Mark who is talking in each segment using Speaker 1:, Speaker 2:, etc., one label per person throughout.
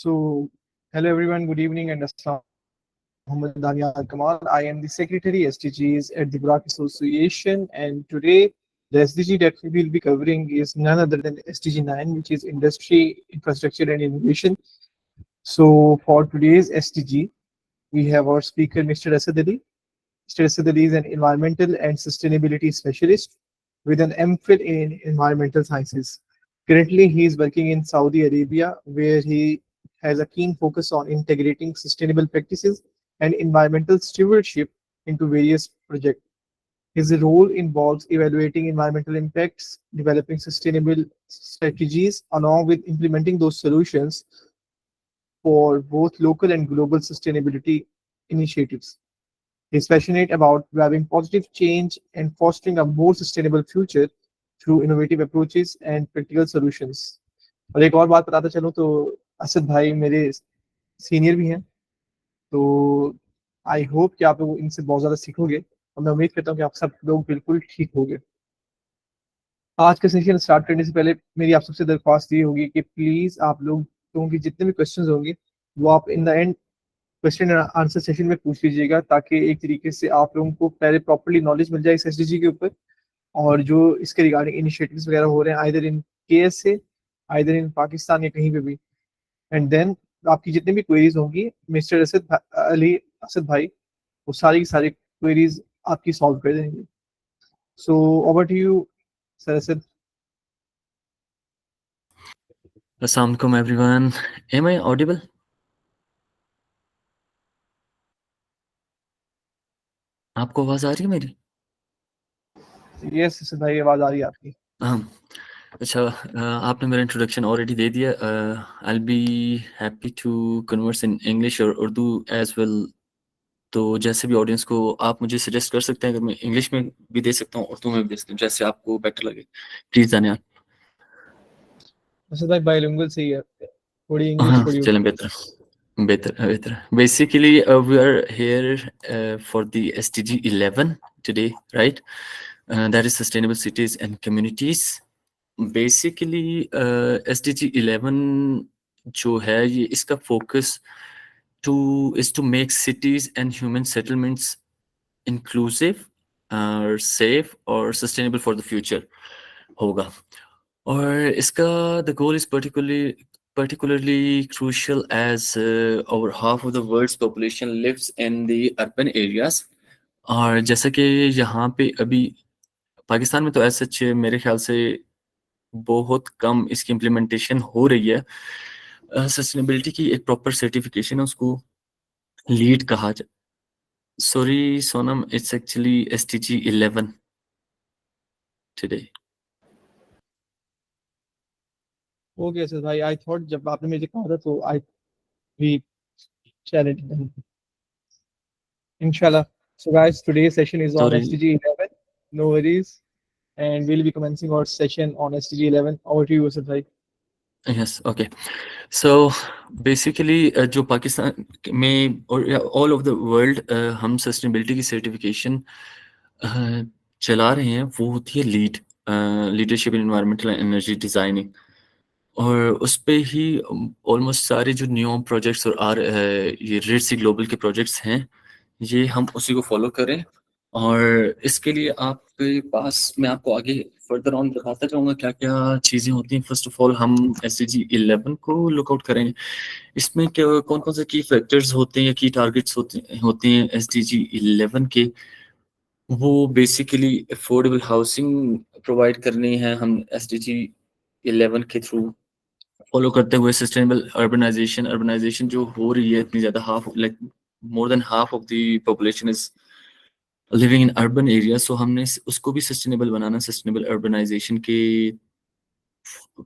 Speaker 1: So, hello everyone, good evening, and Assalamu alaikum. My name is Muhammad Daniel Kamal. I am the Secretary SDGs at the Burak Association, and today the SDG that we will be covering is none other than SDG 9, which is Industry, Infrastructure, and Innovation. So, for today's SDG, we have our speaker, Mr. Asad Ali. Mr. Asad Ali is an environmental and sustainability specialist with an MPhil in environmental sciences. Currently, he is working in Saudi Arabia, where he has a keen focus on integrating sustainable practices and environmental stewardship into various projects. His role involves evaluating environmental impacts, developing sustainable strategies, along with implementing those solutions for both local and global sustainability initiatives. He's passionate about driving positive change and fostering a more sustainable future through innovative approaches and practical solutions. और एक और बात बताता चलूँ तो असद भाई मेरे senior भी हैं, तो आई होप कि आप लोग इनसे बहुत ज़्यादा सीखोगे और मैं उम्मीद करता हूँ कि आप सब लोग बिल्कुल ठीक होंगे। आज का सेशन स्टार्ट करने से पहले मेरी आप सबसे दरख्वास्त ये होगी कि प्लीज़ आप लोगों की जितने भी क्वेश्चंस होंगे वो आप इन the and question and answer session में पूछ लीजिएगा, ताकि एक तरीके से आप लोगों को पहले प्रॉपर्ली नॉलेज मिल जाए इस एसडीजी के ऊपर और जो इसके रिगार्डिंग इनिशिएटिव्स वगैरह हो रहे हैं आइदर इन केएस से, आइदर इन पाकिस्तान या कहीं पे भी। एंड देन आपकी जितनी भी क्वेरीज होंगी मिस्टर अली असद भाई वो सारी की सारी क्वेरीज आपकी सॉल्व कर देंगे। So over to you sir Asad.
Speaker 2: Assalamu alaikum everyone. Am I audible? आपको आवाज आ रही है मेरी?
Speaker 1: यस असद भाई, आवाज आ रही है आपकी।
Speaker 2: अच्छा, आपने मेरा इंट्रोडक्शन ऑलरेडी दे दिया। I'll be happy to converse in English और उर्दू as well। तो जैसे भी ऑडियंस को आप मुझे सजेस्ट कर सकते हैं, अगर मैं इंग्लिश में भी दे सकता हूँ, उर्दू में भी दे सकता हूँ, जैसे आपको बेटर लगे। प्लीज दानियाल।
Speaker 1: असद भाई बाइलिंगुअल सही है, थोड़ी इंग्लिश
Speaker 2: हाँ,
Speaker 1: थोड़ी
Speaker 2: चलें,
Speaker 1: Urdu.
Speaker 2: better. Basically, we are here for the SDG 11 today, right? That is sustainable cities and communities. Basically, SDG 11 जो है ये इसका focus is to make cities and human settlements inclusive, safe or sustainable for the future होगा। और इसका the goal is particularly crucial as over half of the world's population lives in the urban areas। और जैसा कि यहाँ पे अभी पाकिस्तान में तो ऐसा सच मेरे ख्याल से बहुत कम इसकी इम्प्लीमेंटेशन हो रही है। सस्टेनेबिलिटी की एक प्रॉपर सर्टिफिकेशन है, उसको लीड कहा जाए। Sorry Sonam, it's actually SDG 11 today.
Speaker 1: Okay Asad भाई, आई थॉट जब आपने मुझे कहा था तो I we challenge inshallah. So guys, today's session is on
Speaker 2: sorry.
Speaker 1: SDG 11. No worries. And we'll be commencing our session on SDG 11. Over to you, Asad bhai.
Speaker 2: Yes, okay. So basically जो पाकिस्तान में और all over the world हम sustainability की certification चला रहे हैं, वो होती है leadership in environmental and energy designing. और उस पे ही ऑलमोस्ट सारे जो न्यू प्रोजेक्ट्स और ये रेड सी ग्लोबल के प्रोजेक्ट्स हैं, ये हम उसी को फॉलो करें। और इसके लिए आपके पास मैं आपको आगे फर्दर ऑन बताता जाऊंगा क्या क्या चीज़ें होती हैं। फर्स्ट ऑफ ऑल हम SDG 11 को लुकआउट करेंगे। इसमें क्या कौन कौन से की फैक्टर्स होते हैं या की टारगेट्स होते हैं SDG 11 के। वो बेसिकली अफोर्डेबल हाउसिंग प्रोवाइड करनी है हम SDG 11 के थ्रू, फॉलो करते हुए सस्टेनेबल अर्बनाइजेशन जो हो रही है इतनी ज़्यादा, half like more than half of the population is living in urban area. So हमने उसको भी सस्टेनेबल बनाना, सस्टेनेबल अर्बनाइजेशन के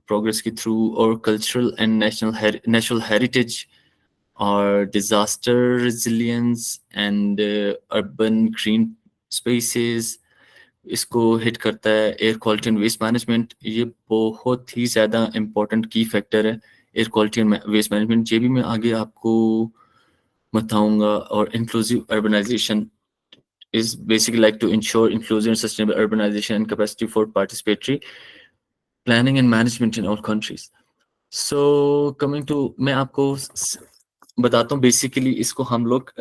Speaker 2: प्रोग्रेस के थ्रू। और कल्चरल एंड नेशनल हेरिटेज और disaster resilience and urban green spaces इसको हिट करता है। Air quality and waste management, ये बहुत ही ज़्यादा इम्पोर्टेंट की फैक्टर है, air quality and waste management. ये भी मैं आगे आपको बताऊंगा। और inclusive urbanization is basically like to ensure inclusive and sustainable urbanization and capacity for participatory planning and management in all countries. So coming to, मैं आपको बताता हूँ बेसिकली इसको हम लोग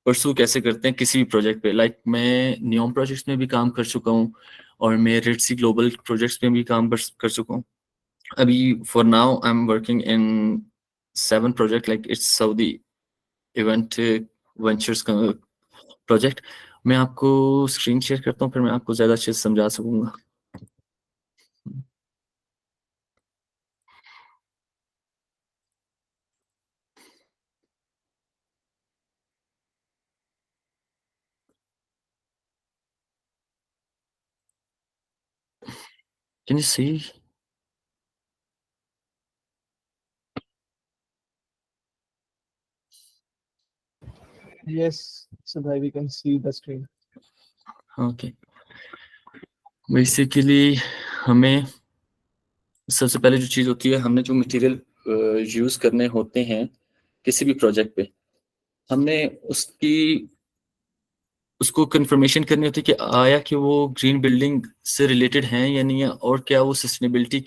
Speaker 2: परसू कैसे करते हैं किसी भी प्रोजेक्ट पे। लाइक मैं नियॉम प्रोजेक्ट्स में भी काम कर चुका हूँ और मैं रेड सी ग्लोबल प्रोजेक्ट्स में भी काम कर चुका हूँ। अभी for now I am working in 7 project, like it's Saudi event ventures का प्रोजेक्ट। मैं आपको स्क्रीन शेयर करता हूँ, फिर मैं आपको ज़्यादा अच्छे से समझा सकूंगा। Can you see?
Speaker 1: Yes, so that we can see the screen.
Speaker 2: Okay, basically हमें सबसे पहले जो चीज़ होती है, हमने जो मटेरियल यूज़ करने होते हैं किसी भी प्रोजेक्ट पे, हमने उसको कंफर्मेशन करनी होती है कि आया कि वो ग्रीन बिल्डिंग से रिलेटेड हैं या नहीं है, और क्या वो सस्टेनेबिलिटी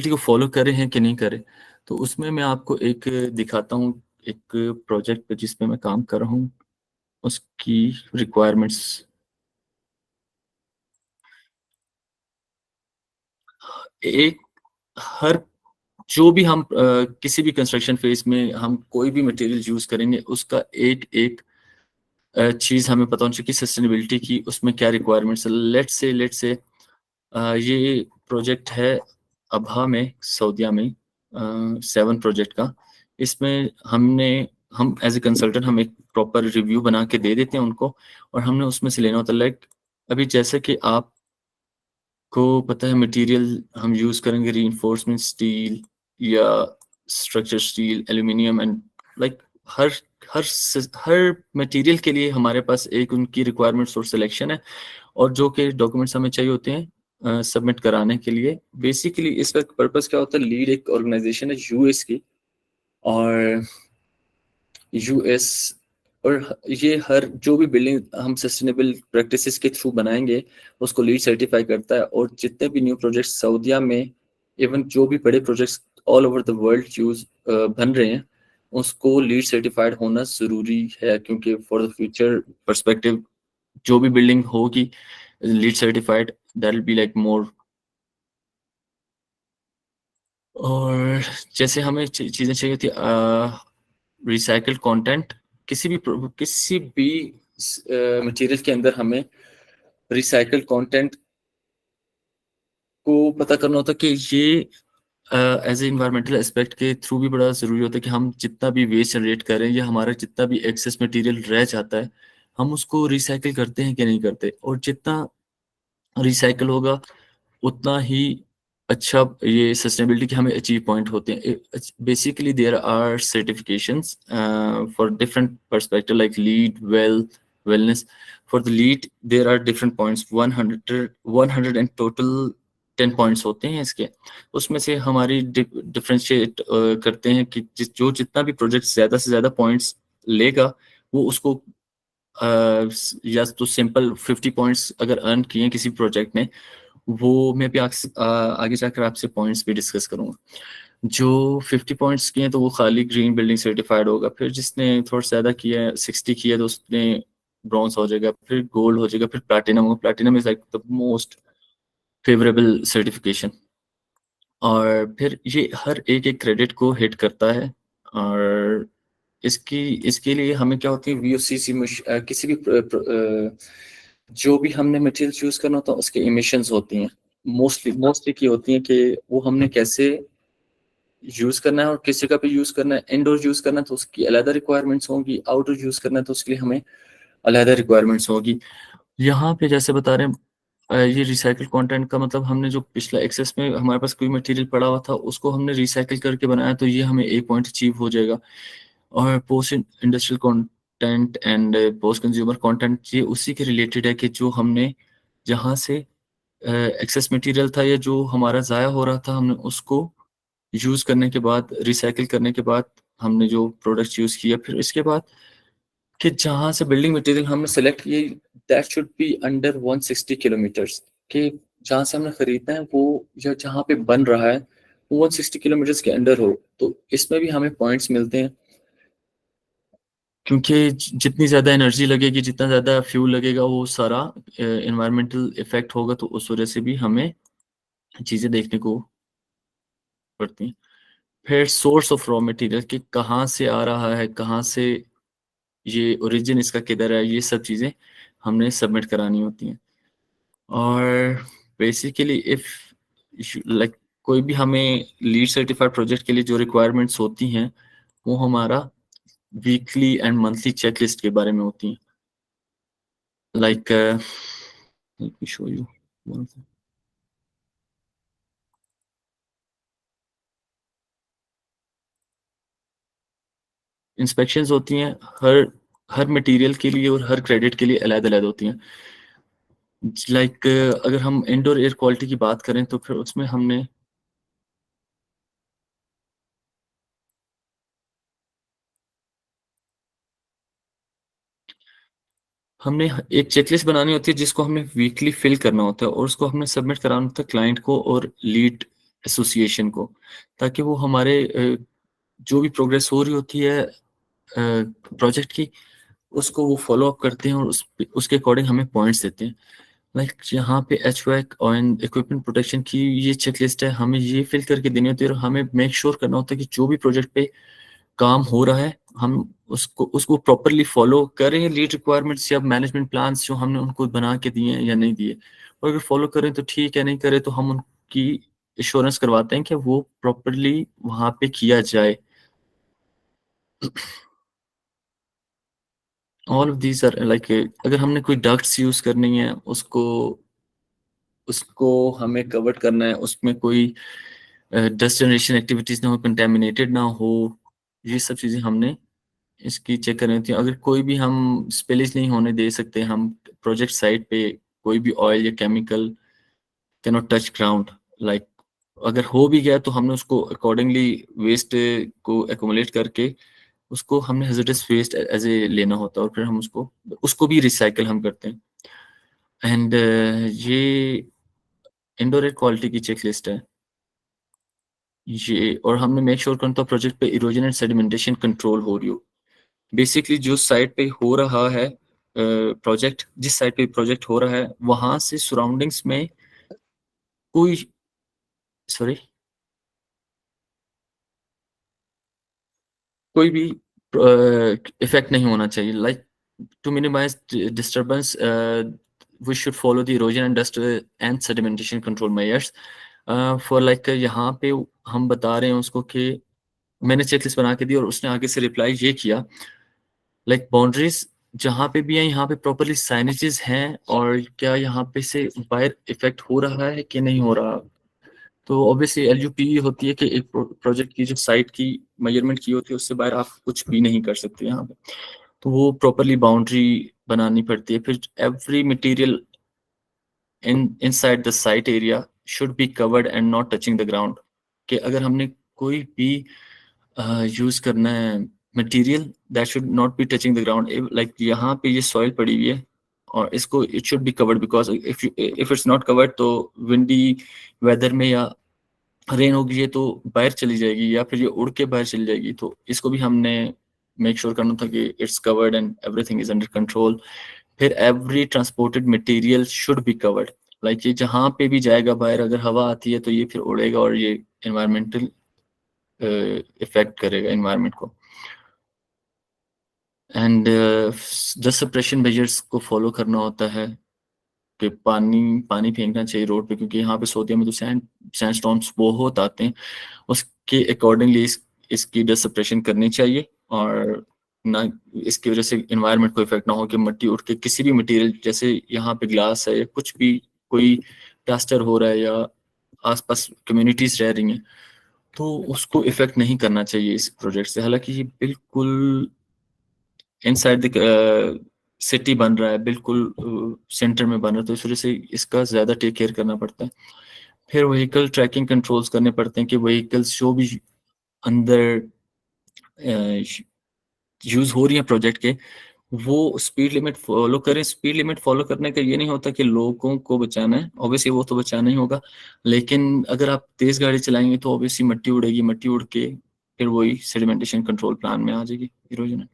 Speaker 2: को फॉलो कर रहे हैं कि नहीं कर रहे। तो उसमें मैं आपको एक दिखाता हूँ, एक प्रोजेक्ट पे जिसपे मैं काम कर रहा हूँ, उसकी रिक्वायरमेंट्स। एक हर जो भी हम किसी भी कंस्ट्रक्शन फेज में हम कोई भी मटेरियल यूज करेंगे, उसका एक एक चीज हमें पता होनी चाहिए कि सस्टेनेबिलिटी की उसमें क्या रिक्वायरमेंट्स है। लेट्स से ये प्रोजेक्ट है अबहा में, सऊदीया में, 7 प्रोजेक्ट का। इसमें हम एज ए कंसल्टेंट हम एक प्रॉपर रिव्यू बना के दे देते हैं उनको, और हमने उसमें से लेना होता है। लाइक अभी जैसे कि आप को पता है मटेरियल हम यूज करेंगे रीइंफोर्समेंट स्टील या structure steel, aluminium and like her her material के लिए हमारे पास एक उनकी रिक्वायरमेंट्स और सिलेक्शन है, और जो कि डॉक्यूमेंट्स हमें चाहिए होते हैं सबमिट कराने के लिए। बेसिकली इसका पर्पस क्या होता है, लीड एक ऑर्गेनाइजेशन है यूएस की, और यूएस और ये हर जो भी बिल्डिंग हम सस्टेनेबल प्रैक्टिसेस के थ्रू बनाएंगे उसको लीड सर्टिफाई करता है। और जितने भी न्यू प्रोजेक्ट सऊदीया में, इवन जो भी बड़े projects all over the world use बन रहे हैं, उसको लीड सर्टिफाइड होना जरूरी है, क्योंकि फॉर द फ्यूचर पर्सपेक्टिव जो भी बिल्डिंग होगी lead certified, that will be like more. और जैसे हमें चीजें चाहिए थी, रिसाइकल्ड कंटेंट, किसी भी मटेरियल के अंदर हमें रिसाइकल्ड कंटेंट को पता करना होता है कि ये एज ए इन्वायरमेंटल एस्पेक्ट के थ्रू भी बड़ा ज़रूरी होता है कि हम जितना भी वेस्ट जनरेट करें या हमारा जितना भी एक्सेस मटेरियल रह जाता है, हम उसको रिसाइकिल करते हैं कि नहीं करते। और जितना रिसाइकिल होगा उतना ही अच्छा ये सस्टेनेबिलिटी के हमें अचीव पॉइंट होते हैं। Basically there are certifications for different perspective, like LEED, wellness. For the LEED there are different points, 100 and total 10 points होते हैं इसके। उसमें से हमारी डिफरेंशिएट करते हैं कि जितना भी प्रोजेक्ट ज़्यादा से ज़्यादा पॉइंट्स लेगा, वो उसको या तो सिंपल 50 पॉइंट्स अगर अर्न किए किसी प्रोजेक्ट ने, वो मैं भी आगे जाकर आपसे पॉइंट्स भी डिस्कस करूंगा। जो 50 पॉइंट्स किए हैं तो वो खाली ग्रीन बिल्डिंग सर्टिफाइड होगा। फिर जिसने थोड़ा ज़्यादा किया है, 60 किया, तो उसने ब्रॉन्ज हो जाएगा, फिर गोल्ड हो जाएगा, फिर प्लैटिनम होगा। Platinum is like the most favourable certification. और फिर ये हर एक एक क्रेडिट को हिट करता है। और इसकी इसके लिए हमें क्या होती है, वीओसीसी में किसी भी जो भी हमने मटेरियल चूज करना होता है उसके इमिशंस होती हैं। मोस्टली की होती हैं कि वो हमने कैसे यूज करना है, और किस जगह पे यूज करना है। इंडोर यूज करना है तो उसकी अलग रिक्वायरमेंट्स होंगी, आउटडोर यूज करना है तो उसके लिए हमें अलग रिक्वायरमेंट्स होगी। यहाँ पे जैसे बता रहे हैं, ये रिसाइकल कंटेंट का मतलब हमने जो पिछला एक्सेस में हमारे पास कोई मटेरियल पड़ा हुआ था उसको हमने रिसाइकिल करके बनाया, तो ये हमें एक पॉइंट अचीव हो जाएगा। और post industrial content and post consumer content, ये उसी के रिलेटेड है कि जो हमने जहाँ से एक्सेस मटेरियल था या जो हमारा ज़ाया हो रहा था, हमने उसको यूज़ करने के बाद, रिसाइकिल करने के बाद हमने जो प्रोडक्ट यूज़ किया, फिर इसके बाद कि जहाँ से बिल्डिंग मटेरियल हमने सेलेक्ट किए, that should be under 160 kilometres के जहाँ से हमने खरीदना है वो या जहाँ पे बन रहा है वो 160 किलोमीटर के अंडर हो, तो इसमें भी हमें पॉइंट्स मिलते हैं, क्योंकि जितनी ज़्यादा एनर्जी लगेगी, जितना ज़्यादा फ्यूल लगेगा, वो सारा एनवायरमेंटल इफेक्ट होगा, तो उस वजह से भी हमें चीज़ें देखने को पड़ती हैं। फिर सोर्स ऑफ रॉ मटेरियल कि कहाँ से आ रहा है, कहाँ से ये ओरिजिन इसका किधर है, ये सब चीज़ें हमने सबमिट करानी होती हैं। और बेसिकली इफ लाइक कोई भी हमें लीड सर्टिफाइड प्रोजेक्ट के लिए जो रिक्वायरमेंट्स होती हैं, वो हमारा वीकली एंड मंथली चेकलिस्ट के बारे में होती हैं। Like let me show you one thing. Inspections होती हैं हर हर मटेरियल के लिए और हर क्रेडिट के लिए अलग-अलग होती हैं। लाइक अगर हम इंडोर एयर क्वालिटी की बात करें तो फिर उसमें हमने एक चेकलिस्ट बनानी होती है जिसको हमें वीकली फिल करना होता है और उसको हमने सबमिट कराना होता है क्लाइंट को और लीड एसोसिएशन को, ताकि वो हमारे जो भी प्रोग्रेस हो रही होती है प्रोजेक्ट की, उसको वो फॉलो अप करते हैं और उसके अकॉर्डिंग हमें पॉइंट्स देते हैं। लाइक यहाँ पे एचवैक और इक्विपमेंट प्रोटेक्शन की ये चेकलिस्ट है, हमें ये फिल करके देनी होती है और हमें मेक श्योर करना होता है कि जो भी प्रोजेक्ट पे काम हो रहा है, हम उसको उसको प्रॉपरली फॉलो कर रहे हैं, लीड रिक्वायरमेंट्स या मैनेजमेंट प्लान्स जो हमने उनको बना के दिए हैं या नहीं दिए। और अगर फॉलो करें तो ठीक है, नहीं करें तो हम उनकी एश्योरेंस करवाते हैं कि वो प्रॉपरली वहाँ पे किया जाए। All of these are like अगर हमने कोई डक्ट्स यूज करनी है, उसको उसको हमें कवर करना है, उसमें कोई डस्ट जनरेशन एक्टिविटीज ना हो, कंटेमिनेटेड ना हो, ये सब चीज़ें हमने इसकी चेक करनी होती है। अगर कोई भी हम स्पिलेज नहीं होने दे सकते, हम प्रोजेक्ट साइट पे कोई भी ऑयल या chemical can not touch ground. Like अगर हो भी गया तो हमने उसको अकॉर्डिंगली वेस्ट को एकोमुलेट करके उसको हमने हैजर्डस वेस्ट एज ए लेना होता है और फिर हम उसको उसको भी रिसाइकल हम करते हैं। एंड ये इंडोर एयर क्वालिटी की चेक लिस्ट है ये, और हमने मेक श्योर करना था प्रोजेक्ट पे इरोजन एंड सेडिमेंटेशन कंट्रोल हो रही हो। बेसिकली जो साइट पे हो रहा है प्रोजेक्ट, जिस साइट पे प्रोजेक्ट हो रहा है वहां से सराउंडिंग्स में कोई सॉरी कोई भी इफेक्ट नहीं होना चाहिए। Like to minimize disturbance we should follow the erosion and dust and sedimentation control measures for like यहाँ पे हम बता रहे हैं उसको कि मैंने चेकलिस्ट बना के दी और उसने आगे से रिप्लाई ये किया, लाइक बाउंड्रीज जहाँ पे भी है यहाँ पे प्रॉपरली साइनेजेस हैं और क्या यहाँ पे से बाहर इफेक्ट हो रहा है कि नहीं हो रहा। तो ऑब्वियसली एलयूपी होती है कि एक प्रोजेक्ट की जो साइट की मेजरमेंट की होती है उससे बाहर आप कुछ भी नहीं कर सकते यहाँ पे, तो वो प्रॉपरली बाउंड्री बनानी पड़ती है। फिर every material inside the site area should be covered and not touching the ground, कि अगर हमने कोई भी यूज करना है material that should not be touching the ground, like यहाँ पे ये सॉइल पड़ी हुई है और इसको it should be covered, because if it's not covered तो विंडी वेदर में या रेन होगी ये तो बाहर चली जाएगी या फिर ये उड़ के बाहर चली जाएगी, तो इसको भी हमने मेक श्योर करना था कि it's covered and everything is under control. फिर every transported material should be covered, like ये जहाँ पे भी जाएगा बाहर, अगर हवा आती है तो ये फिर उड़ेगा और ये एनवायरमेंटल इफेक्ट करेगा एनवायरनमेंट को। एंड डस्ट सप्रेशन मेजर्स को फॉलो करना होता है कि पानी पानी फेंकना चाहिए रोड पे, क्योंकि यहाँ पे सोडियम में तो सैंडस्टॉर्म्स बहुत आते हैं, उसके अकॉर्डिंगली इसकी डस्ट सप्रेशन करनी चाहिए और ना इसकी वजह से इन्वायरमेंट को इफेक्ट ना हो कि मिट्टी उठ के किसी भी मटेरियल, जैसे यहाँ पे ग्लास है या कुछ भी कोई प्लास्टर हो रहा है या आसपास कम्युनिटीज रह रही हैं, तो उसको इफेक्ट नहीं करना चाहिए इस प्रोजेक्ट से। हालांकि ये बिल्कुल इनसाइड द सिटी बन रहा है, बिल्कुल सेंटर में बन रहा है, तो इस वजह से इसका ज़्यादा टेक केयर करना पड़ता है। फिर व्हीकल ट्रैकिंग कंट्रोल्स करने पड़ते हैं कि व्हीकल्स जो भी अंदर यूज़ हो रही हैं प्रोजेक्ट के, वो स्पीड लिमिट फॉलो करें। स्पीड लिमिट फॉलो करने का ये नहीं होता कि लोगों को बचाना है, ऑब्वियसली वो तो बचाना ही होगा, लेकिन अगर आप तेज गाड़ी चलाएंगे तो ऑब्वियसली मट्टी उड़ेगी, मट्टी उड़ के फिर वही सेडिमेंटेशन कंट्रोल प्लान में आ जाएगी इरोजन।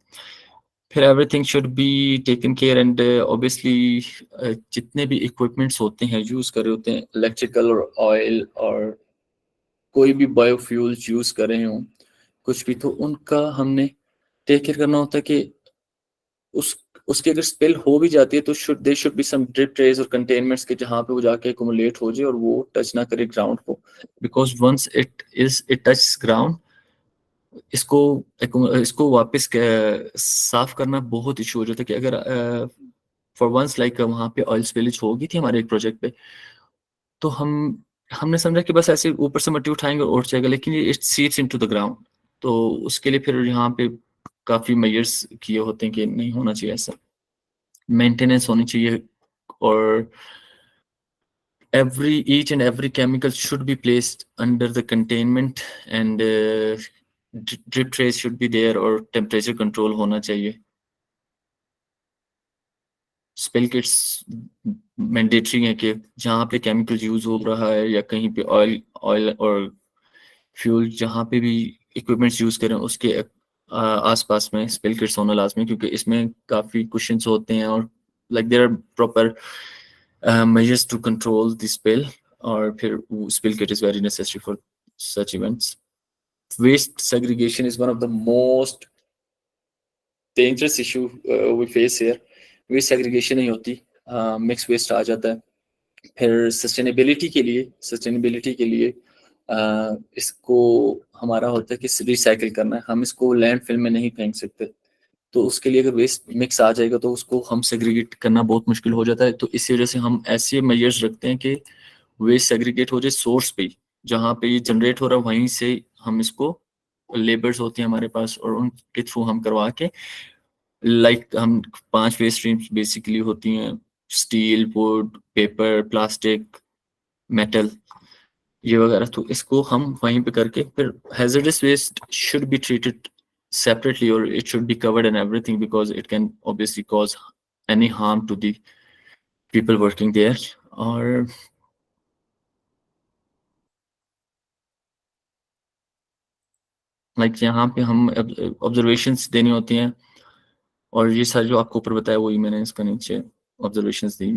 Speaker 2: फिर everything should be taken care and obviously जितने भी इक्विपमेंट्स होते हैं यूज कर रहे होते हैं, इलेक्ट्रिकल और ऑयल और कोई भी बायोफ्यूल्स यूज कर रहे हो कुछ भी, तो उनका हमने टेक केयर करना होता है कि उस उसकी अगर स्पिल हो भी जाती है तो should be some drip trays और कंटेनमेंट्स के जहाँ पे वो जाके एक्युमुलेट हो जाए और वो टच ना करे ग्राउंड को, because once it touch ground, इसको इसको वापस साफ करना बहुत इशू हो जाता है। कि अगर फॉर वंस लाइक वहाँ पे ऑयल स्पिलिज होगी थी हमारे एक प्रोजेक्ट पे, तो हमने समझा कि बस ऐसे ऊपर से मिट्टी उठाएंगे और उठ जाएगा, लेकिन ये इट सीप्स इनटू द ग्राउंड। तो उसके लिए फिर यहाँ पे काफी मेजर्स किए होते हैं कि नहीं होना चाहिए ऐसा, मेंटेनेंस होनी चाहिए, और each and every chemical should be placed under the containment, and drip trace should be there और temperature control होना चाहिए। स्पिल किट्स मैंडेटरी है कि जहाँ पे केमिकल यूज हो रहा है या कहीं पे ऑयल ऑयल और फ्यूल जहाँ पे भी इक्विपमेंट्स यूज करें उसके आसपास में स्पिल किट्स होना लाजमी, क्योंकि इसमें काफी क्वेश्चंस होते हैं और like there are proper measures to control the spill, और फिर spill kit is very necessary for such events. Waste segregation is one of the most dangerous issue we face here. Waste segregation नहीं होती, mixed waste आ जाता है। फिर sustainability के लिए इसको हमारा होता है कि रिसाइकिल करना है, हम इसको लैंडफिल में नहीं फेंक सकते। तो उसके लिए अगर वेस्ट मिक्स आ जाएगा तो उसको हम सेग्रीगेट करना बहुत मुश्किल हो जाता है। तो इसी वजह से हम ऐसे मेजर्स रखते हैं कि वेस्ट सेग्रीगेट हो जाए सोर्स पे ही, जहाँ पे ये जनरेट हो रहा है वहीं से हम इसको, लेबर्स होती हैं हमारे पास और उनके थ्रू हम करवा के, लाइक हम 5 वेस्ट स्ट्रीम्स बेसिकली होती हैं, steel, wood, paper, plastic, metal, ये वगैरह। तो इसको हम वहीं पे करके फिर hazardous waste should be treated separately or it should be covered and everything, because it can obviously cause any harm to the people working there। और लाइक यहाँ पे हम ऑब्जर्वेशंस देनी होती हैं, और ये सारे जो आपको ऊपर बताया वही मैंने इसका नीचे ऑब्जर्वेशंस दी।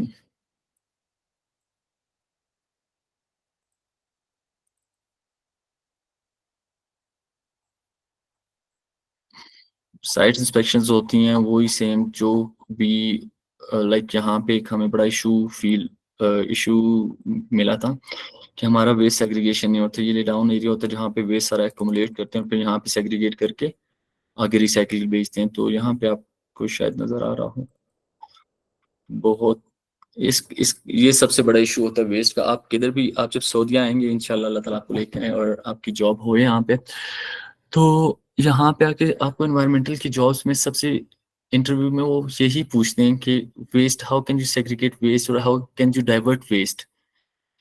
Speaker 2: साइट इंस्पेक्शंस होती हैं वही सेम जो भी, लाइक यहाँ पे एक हमें बड़ा इशू मिला था कि हमारा वेस्ट सेग्रीगेशन नहीं होता। ये डाउन एरिया होता है जहाँ पे वेस्ट सारा एक्युमुलेट करते हैं, फिर यहाँ पे सेग्रीगेट करके आगे रिसाइकिल बेचते हैं। तो यहाँ पे आपको शायद नजर आ रहा हो बहुत, इस ये सबसे बड़ा इशू होता है वेस्ट का। आप किधर भी, आप जब सऊदी आएंगे इंशाल्लाह अल्लाह ताला आपको लेके आए और आपकी जॉब हो यहाँ पे, तो यहाँ पे आके आपको एनवायरमेंटल की जॉब्स में सबसे इंटरव्यू में वो यही पूछते हैं कि waste, how can you segregate waste और how can you divert waste.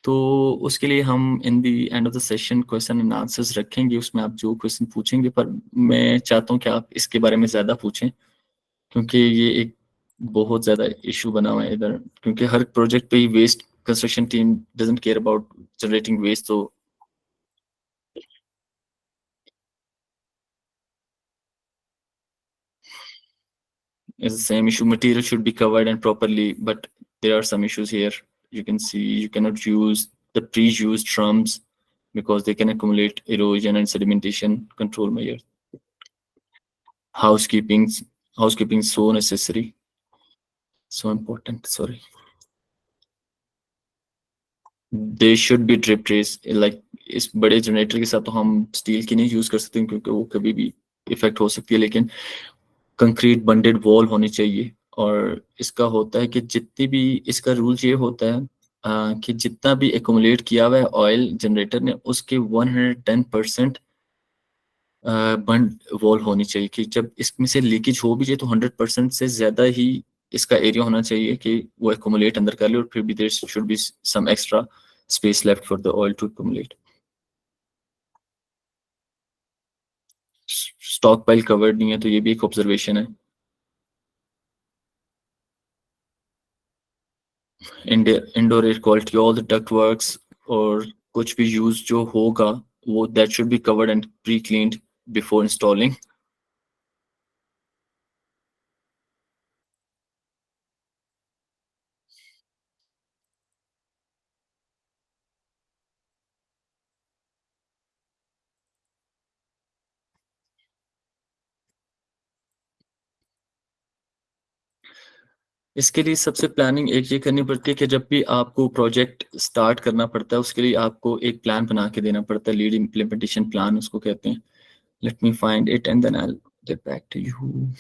Speaker 2: तो उसके लिए हम in the end of the session question and answers रखेंगे, उसमें आप जो क्वेश्चन पूछेंगे, पर मैं चाहता हूँ कि आप इसके बारे में ज़्यादा पूछें, क्योंकि ये एक बहुत ज़्यादा इशू बना हुआ है इधर, क्योंकि हर प्रोजेक्ट पे ही waste, construction team doesn't care about generating waste. तो it's the same issue, material should be covered and properly, but there are some issues here. You can see you cannot use the pre-used drums because they can accumulate erosion and sedimentation control measures. Housekeeping, housekeeping is so necessary, so important. Sorry, they should be drip trace, like इस बड़े generator के साथ तो हम steel की नहीं use कर सकते क्योंकि वो कभी भी इफेक्ट हो सकती है, लेकिन कंक्रीट बंडेड वॉल होनी चाहिए। और इसका होता है कि जितनी भी, इसका रूल ये होता है कि जितना भी एकुमुलेट किया हुआ है ऑयल जनरेटर ने, उसके 110% बंड वॉल होनी चाहिए। कि जब इसमें से लीकेज हो भी जाए तो 100% से ज्यादा ही इसका एरिया होना चाहिए कि वो एकुमुलेट अंदर कर ले, और फिर भी there should be some extra space left for the oil to accumulate. Stock pile covered नहीं है तो ये भी एक ऑब्जर्वेशन है। Indoor air quality, all the duct works और कुछ भी यूज जो होगा वो that should be covered and pre cleaned before installing. इसके लिए सबसे प्लानिंग एक ये करनी पड़ती है कि जब भी आपको प्रोजेक्ट स्टार्ट करना पड़ता है उसके लिए आपको एक प्लान बना के देना पड़ता है, लीड इम्प्लीमेंटेशन प्लान उसको कहते हैं। Let me find it and then I will get back to you.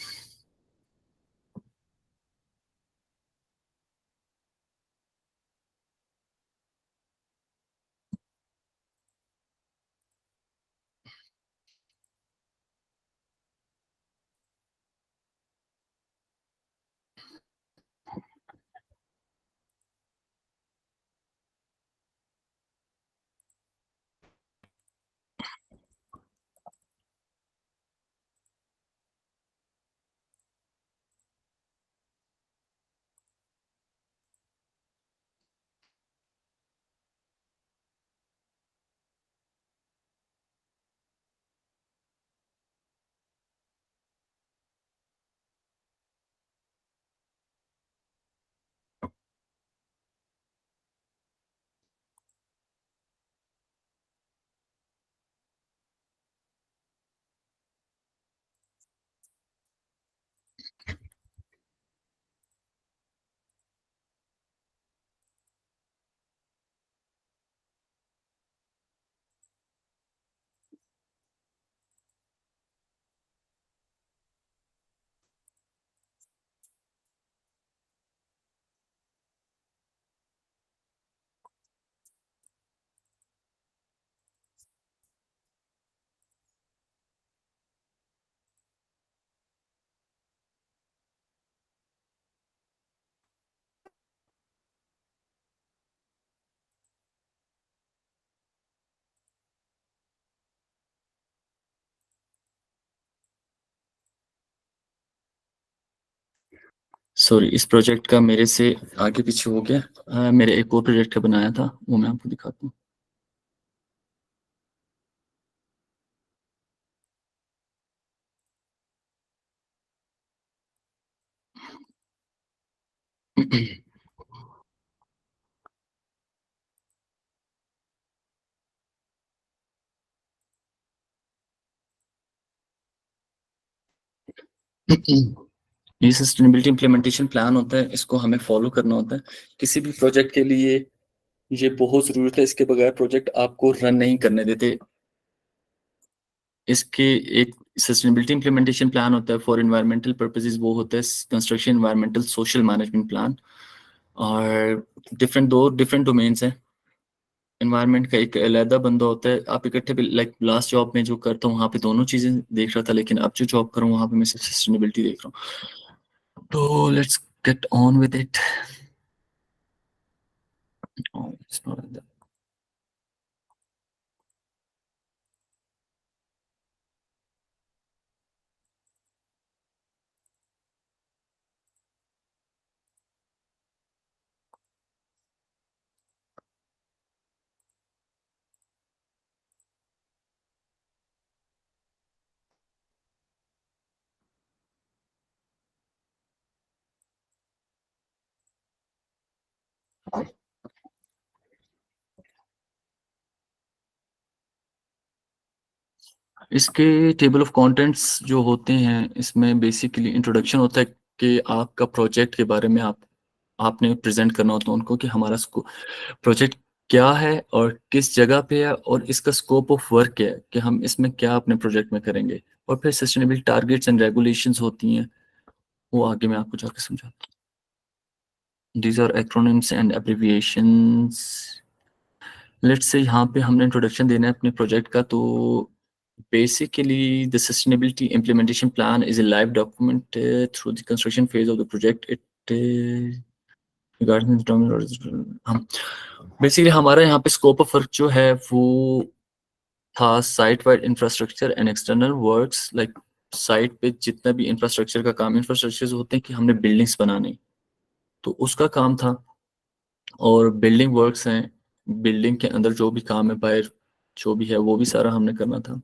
Speaker 2: Sorry, इस प्रोजेक्ट का मेरे से आगे पीछे हो गया। मेरे एक और प्रोजेक्ट का बनाया था वो मैं आपको दिखाता हूँ। ये सस्टेनेबिलिटी इम्प्लीमेंटेशन प्लान होता है, इसको हमें फॉलो करना होता है किसी भी प्रोजेक्ट के लिए। ये बहुत ज़रूरत है, इसके बगैर प्रोजेक्ट आपको रन नहीं करने देते। इसके एक सस्टेनेबिलिटी इम्प्लीमेंटेशन प्लान होता है फॉर एनवायरमेंटल पर्पसेस, वो होता है construction environmental social management plan. और दो डिफरेंट डोमेन्स हैं। एनवायरनमेंट का एक अलहदा बंदा होता है, आप इकट्ठे भी लाइक लास्ट जॉब में जो करता हूँ वहाँ पे दोनों चीज़ें देख रहा था, लेकिन अब जो जॉब करूँ वहाँ पे मैं सिर्फ सस्टेनेबिलिटी देख रहा हूँ। तो let's get on with it. इसके टेबल ऑफ कंटेंट्स जो होते हैं इसमें बेसिकली इंट्रोडक्शन होता है कि आपका प्रोजेक्ट के बारे में आपने प्रेजेंट करना होता है उनको कि हमारा प्रोजेक्ट क्या है और किस जगह पे है और इसका स्कोप ऑफ वर्क क्या है कि हम इसमें क्या अपने प्रोजेक्ट में करेंगे। और फिर सस्टेनेबल टारगेट्स एंड रेगुलेशंस होती हैं, वो आगे मैं आपको जाकर समझाता हूँ। These are acronyms and abbreviations. Let's say यहाँ पे हमने इंट्रोडक्शन देना है अपने प्रोजेक्ट का। तो basically the sustainability implementation plan is a live document through the construction phase of the project. It regarding the हम बेसिकली हमारा यहाँ पे स्कोप ऑफ वर्क जो है वो था site wide infrastructure and external works. Like site पे जितना भी इंफ्रास्ट्रक्चर का काम, इंफ्रास्ट्रक्चर होते हैं कि हमने बिल्डिंग्स बनाने, तो उसका काम था। और बिल्डिंग वर्क्स हैं, बिल्डिंग के अंदर जो भी काम है, बाहर जो भी है वो भी सारा हमने करना था।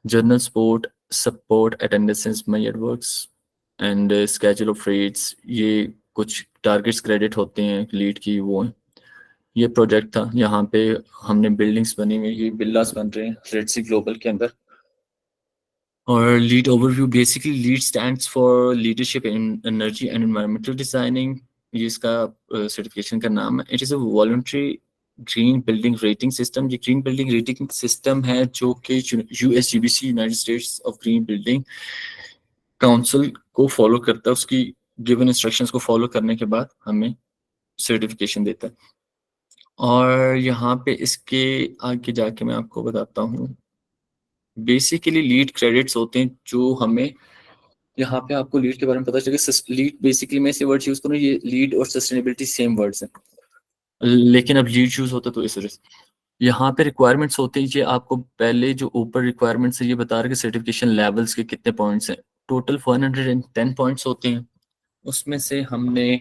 Speaker 2: General support, support attendance, major works and schedule of rates, ये कुछ टारगेट्स क्रेडिट होते हैं लीड की, वो हैं। ये प्रोजेक्ट था, यहाँ पे हमने बिल्डिंग्स बनी हुई, ये बिल्लास बन रहे हैं रेड सी ग्लोबल के अंदर। और LEED overview, basically LEED stands for leadership in energy and environmental designing, ये इसका सर्टिफिकेशन का नाम है। It is a voluntary green building rating system. ये ग्रीन बिल्डिंग रेटिंग सिस्टम है जो कि USGBC, United States of green building council को फॉलो करता है। उसकी गिवन इंस्ट्रक्शंस को फॉलो करने के बाद हमें सर्टिफिकेशन देता है। और यहाँ पे इसके आगे जाके मैं आपको बताता हूँ, बेसिकली लीड क्रेडिट्स होते हैं जो हमें, यहाँ पे आपको लीड के बारे में पता चलेगा। लीड बेसिकली मैं ऐसे वर्ड यूज करूँ, ये लीड और सस्टेनेबिलिटी सेम वर्ड्स हैं, लेकिन अब लीड यूज होता है तो इस वजह से। यहाँ पे रिक्वायरमेंट्स होते हैं, ये आपको पहले जो ऊपर रिक्वायरमेंट्स है ये बता रहे हैं कि सर्टिफिकेशन लेवल्स के कितने पॉइंट्स हैं। टोटल 110 पॉइंट्स होते हैं। उसमें से हमने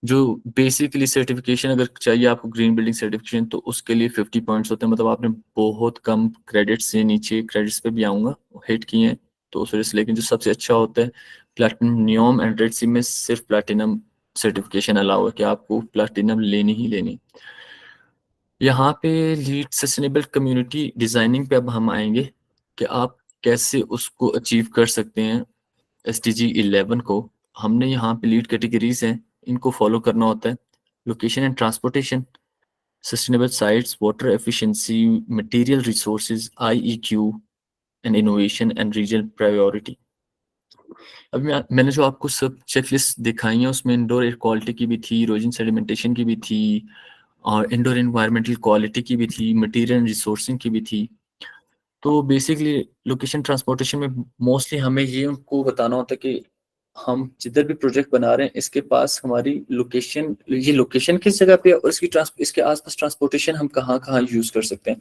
Speaker 2: जो बेसिकली सर्टिफिकेशन अगर चाहिए आपको ग्रीन बिल्डिंग सर्टिफिकेशन, तो उसके लिए 50 पॉइंट्स होते हैं। मतलब आपने बहुत कम क्रेडिट से, नीचे क्रेडिट्स पे भी आऊँगा, हिट किए हैं तो उस वजह से। लेकिन जो सबसे अच्छा होता है प्लैटिनम, नियॉम एंड रेड सी में सिर्फ प्लैटिनम सर्टिफिकेशन अलाउ है कि आपको प्लैटिनम लेनी ही लेनी। यहाँ पे लीड सस्टेनेबल कम्युनिटी डिजाइनिंग पे अब हम आएंगे कि आप कैसे उसको अचीव कर सकते हैं। SDG 11 को हमने यहाँ पे लीड कैटेगरीज हैं, इनको फॉलो करना होता है। Location and transportation, sustainable sites, water efficiency, material resources, IEQ and innovation and regional priority. अभी मैंने जो आपको सब चेकलिस्ट दिखाई है उसमें इंडोर एयर क्वालिटी की भी थी, इरोजन सेडिमेंटेशन की भी थी, और इंडोर एनवायरमेंटल क्वालिटी की भी थी, मटेरियल रिसोर्सिंग की भी थी। तो बेसिकली लोकेशन ट्रांसपोर्टेशन में मोस्टली हमें ये उनको बताना होता है कि हम जिधर भी प्रोजेक्ट बना रहे हैं इसके पास हमारी लोकेशन, ये लोकेशन किस जगह पे है और इसके आसपास ट्रांसपोर्टेशन हम कहाँ कहाँ यूज कर सकते हैं।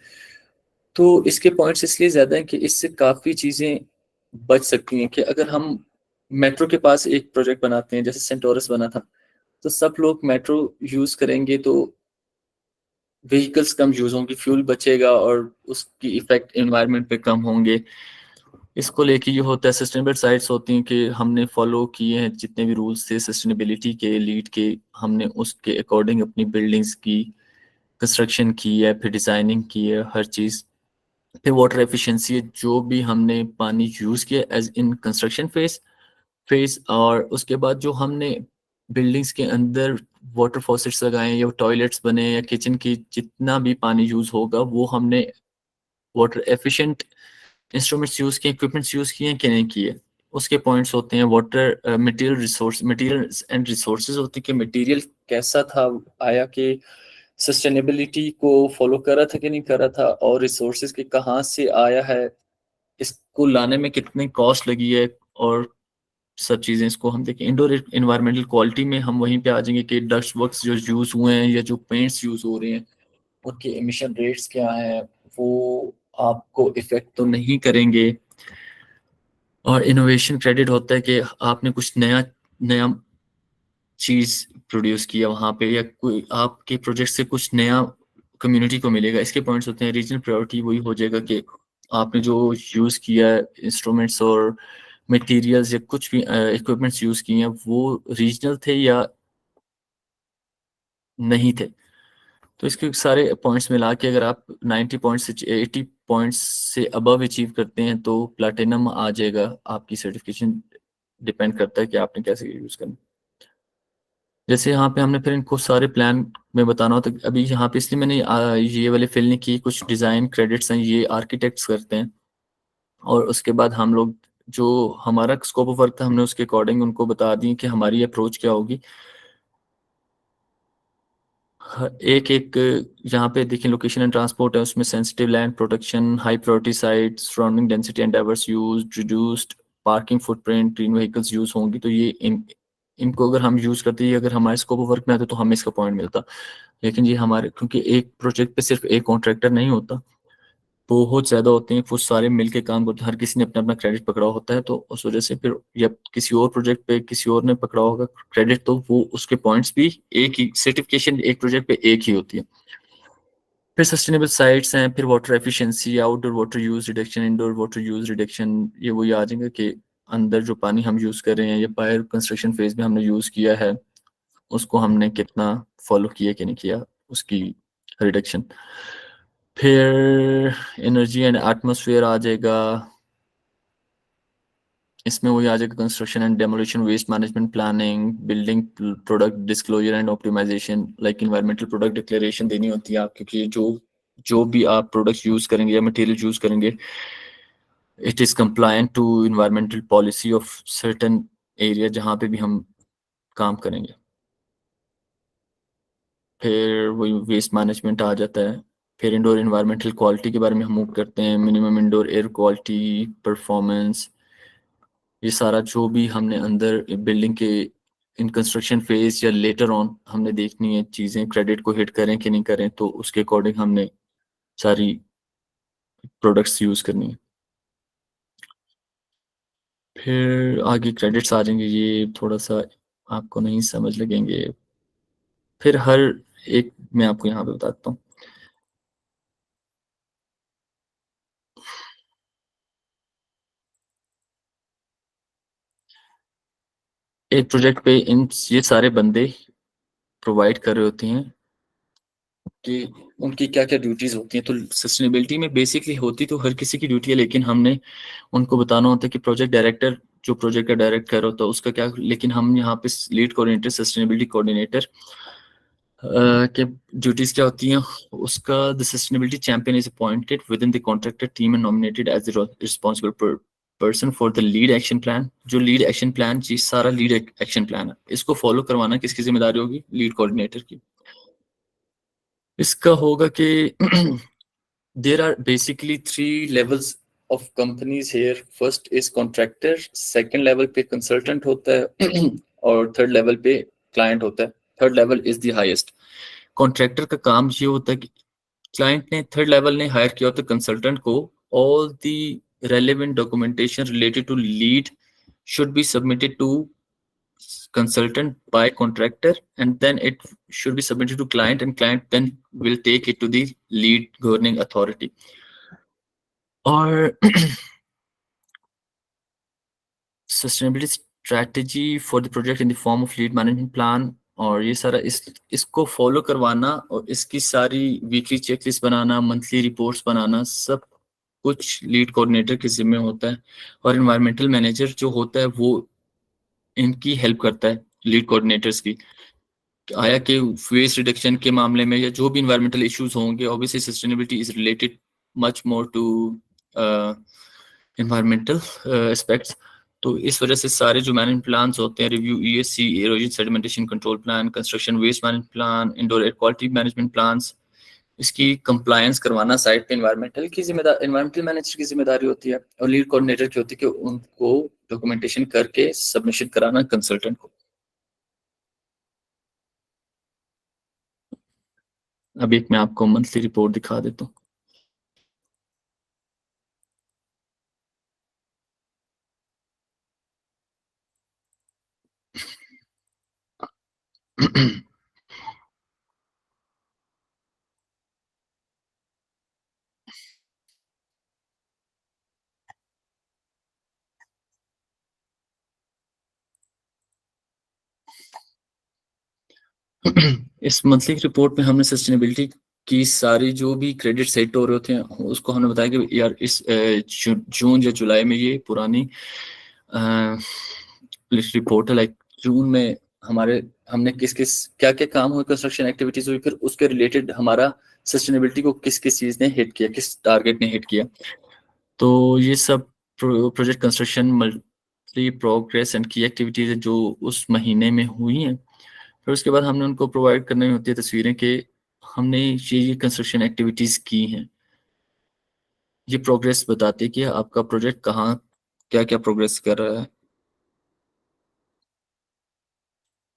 Speaker 2: तो इसके पॉइंट्स इसलिए ज्यादा है कि इससे काफी चीजें बच सकती हैं। कि अगर हम मेट्रो के पास एक प्रोजेक्ट बनाते हैं, जैसे सेंटोरस बना था, तो सब लोग मेट्रो यूज करेंगे तो व्हीकल्स कम यूज होंगी, फ्यूल बचेगा और उसकी इफेक्ट एनवायरनमेंट पे कम होंगे। इसको लेके ये होता है, सस्टेनेबल साइट्स होती हैं कि हमने फॉलो किए हैं जितने भी रूल्स थे सस्टेनेबिलिटी के, लीड के, हमने उसके अकॉर्डिंग अपनी बिल्डिंग्स की कंस्ट्रक्शन की है, फिर डिजाइनिंग की है, हर चीज़। फिर वाटर एफिशिएंसी, जो भी हमने पानी यूज़ किया एज इन कंस्ट्रक्शन फेज, और उसके बाद जो हमने बिल्डिंग्स के अंदर वाटर फॉसेट्स लगाए या टॉयलेट्स बने या किचन की जितना भी पानी यूज़ होगा वो हमने वाटर एफिशिएंट इंस्ट्रूमेंट्स यूज़ किए, इक्विपमेंट्स यूज़ किए कि नहीं किए। उसके पॉइंट्स होते हैं वाटर मटेरियल एंड रिसोर्सेज होती है कि मटेरियल कैसा था, आया कि सस्टेनेबिलिटी को फॉलो कर रहा था कि नहीं कर रहा था, और रिसोर्सेज के कहाँ से आया है, इसको लाने में कितनी कॉस्ट लगी है, और सब चीज़ें इसको हम देखें। इंडोर इन्वायरमेंटल क्वालिटी में हम वहीं पे आ जाएंगे कि डस्ट वर्क्स जो यूज़ हुए हैं या जो पेंट्स यूज़ हो रहे हैं उनके एमिशन रेट्स क्या हैं, वो आपको इफेक्ट तो नहीं करेंगे। और इनोवेशन क्रेडिट होता है कि आपने कुछ नया नया चीज़ प्रोड्यूस किया वहाँ पे, या कोई आपके प्रोजेक्ट से कुछ नया कम्युनिटी को मिलेगा। इसके पॉइंट्स होते हैं रीजनल प्रायोरिटी, वही हो जाएगा कि आपने जो यूज़ किया इंस्ट्रूमेंट्स और मटेरियल्स या कुछ भी इक्विपमेंट्स यूज़ किए हैं वो रीजनल थे या नहीं थे। तो इसके सारे पॉइंट्स मिला के अगर आप 90 पॉइंट्स से 80 पॉइंट्स से अबव अचीव करते हैं तो प्लैटिनम आ जाएगा। आपकी सर्टिफिकेशन डिपेंड करता है कि आपने कैसे यूज़ करना। जैसे यहाँ पे हमने फिर इनको सारे प्लान में बताना होता है। अभी यहाँ पे इसलिए मैंने ये वाले फिल नहीं की, कुछ डिज़ाइन क्रेडिट्स हैं ये आर्किटेक्ट्स करते हैं, और उसके बाद हम लोग जो हमारा स्कोप ऑफ वर्क था हमने उसके अकॉर्डिंग उनको बता दी कि हमारी अप्रोच क्या होगी। एक एक यहाँ पे देखिए, लोकेशन एंड ट्रांसपोर्ट है, उसमें sensitive land protection, high priority site, surrounding density and diverse use, reduced parking footprint, green vehicles use होंगी। तो ये इनको अगर हम यूज करते हैं, अगर हमारे स्कोप ऑफ वर्क में आते तो हमें इसका पॉइंट मिलता। लेकिन ये हमारे, क्योंकि एक प्रोजेक्ट पे सिर्फ एक कॉन्ट्रैक्टर नहीं होता, बहुत ज़्यादा होते हैं, वो सारे मिलके काम करते हैं, हर किसी ने अपना अपना क्रेडिट पकड़ा होता है, तो उस वजह से फिर या किसी और प्रोजेक्ट पे किसी और ने पकड़ा होगा क्रेडिट, तो वो उसके पॉइंट्स भी एक ही, सर्टिफिकेशन एक प्रोजेक्ट पे एक ही होती है। फिर सस्टेनेबल साइट्स हैं, फिर water efficiency, outdoor water use reduction, indoor water use reduction, ये वही आ जाएंगे कि अंदर जो पानी हम यूज़ कर रहे हैं या बाहर कंस्ट्रक्शन फेज में हमने यूज़ किया है, उसको हमने कितना फॉलो किया कि नहीं किया, उसकी रिडक्शन। फिर एनर्जी एंड एटमॉस्फेयर आ जाएगा, इसमें वही आ जाएगा construction and demolition, waste management planning, building product disclosure and optimization, like environmental product declaration देनी होती है आप, क्योंकि जो जो भी आप प्रोडक्ट्स यूज करेंगे या मटेरियल यूज करेंगे, it is compliant to environmental policy of certain area जहाँ पे भी हम काम करेंगे। फिर वही वेस्ट मैनेजमेंट आ जाता है। फिर इंडोर इन्वायरमेंटल क्वालिटी के बारे में हम मूव करते हैं, minimum indoor air quality, performance, ये सारा जो भी हमने अंदर बिल्डिंग के इन कंस्ट्रक्शन फेज या लेटर ऑन हमने देखनी है चीज़ें, क्रेडिट को हिट करें कि नहीं करें, तो उसके अकॉर्डिंग हमने सारी प्रोडक्ट्स यूज़ करनी है। फिर आगे क्रेडिट्स आ जाएंगे, ये थोड़ा सा आपको नहीं समझ लगेंगे, फिर हर एक मैं आपको यहाँ पे बताता हूँ। एक प्रोजेक्ट पे इन ये सारे बंदे प्रोवाइड कर रहे होते हैं कि उनकी क्या क्या ड्यूटीज होती हैं। तो सस्टेनेबिलिटी में बेसिकली होती तो हर किसी की ड्यूटी है, लेकिन हमने उनको बताना होता है कि प्रोजेक्ट डायरेक्टर जो प्रोजेक्ट का डायरेक्ट कर रहा होता है उसका क्या, लेकिन हम यहाँ पे लीड कोऑर्डिनेटर, सस्टेनेबिलिटी कोऑर्डिनेटर के ड्यूटीज क्या होती हैं उसका, the sustainability champion is appointed within the contractor team and nominated as the responsible person for the LEED action plan. जो लीड एक्शन प्लान, जी सारा लीड एक्शन प्लान है, इसको फॉलो करवाना किसकी जिम्मेदारी होगी? लीड कोऑर्डिनेटर की। इसका होगा कि there are basically three levels of companies here. First is contractor, second level पे consultant होता है और third level पे client होता है। Third level is the highest. Contractor का काम ये होता है कि client ने, third level ने hire किया होता है consultant को, all the relevant documentation related to lead should be submitted to consultant by contractor, and then it should be submitted to client, and client then will take it to the lead governing authority. और sustainability strategy for the project in the form of lead management plan, और ये सारा इसको follow करवाना और इसकी सारी weekly checklist बनाना, monthly reports बनाना, सब कुछ लीड कोऑर्डिनेटर के जिम्मे होता है। और एनवायरमेंटल मैनेजर जो होता है वो इनकी हेल्प करता है, लीड कोऑर्डिनेटर्स की, आया कि वेस्ट रिडक्शन के मामले में या जो भी इन्वायरमेंटल इश्यूज होंगे, obviously sustainability is related much more to environmental aspects. तो इस वजह से सारे जो मैनेजमेंट प्लान्स होते हैं, review ESC, erosion sedimentation control plan, construction waste management plan, indoor air quality management plans, इसकी कंप्लायंस करवाना साइट पे इन्वायरमेंटल मैनेजर की जिम्मेदारी होती है, और लीड कोऑर्डिनेटर की होती है कि उनको डॉक्यूमेंटेशन करके सबमिशन कराना कंसल्टेंट को। अब एक मैं आपको मंथली रिपोर्ट दिखा देता हूँ। इस मंथली रिपोर्ट में हमने सस्टेनेबिलिटी की सारी जो भी क्रेडिट सेट हो रहे होते हैं उसको हमने बताया कि यार इस जून या जुलाई में ये पुरानी रिपोर्ट है, लाइक जून में हमारे हमने किस किस क्या क्या काम हुए, कंस्ट्रक्शन एक्टिविटीज हुई, फिर उसके रिलेटेड हमारा सस्टेनेबिलिटी को किस किस चीज ने हिट किया, किस टारगेट ने हिट किया। तो ये सब project construction multi progress and की एक्टिविटीज है जो उस महीने में हुई हैं। फिर उसके बाद हमने उनको प्रोवाइड करनी होती है तस्वीरें कि हमने ये कंस्ट्रक्शन एक्टिविटीज की हैं। ये प्रोग्रेस बताती है कि आपका प्रोजेक्ट कहाँ क्या क्या प्रोग्रेस कर रहा है।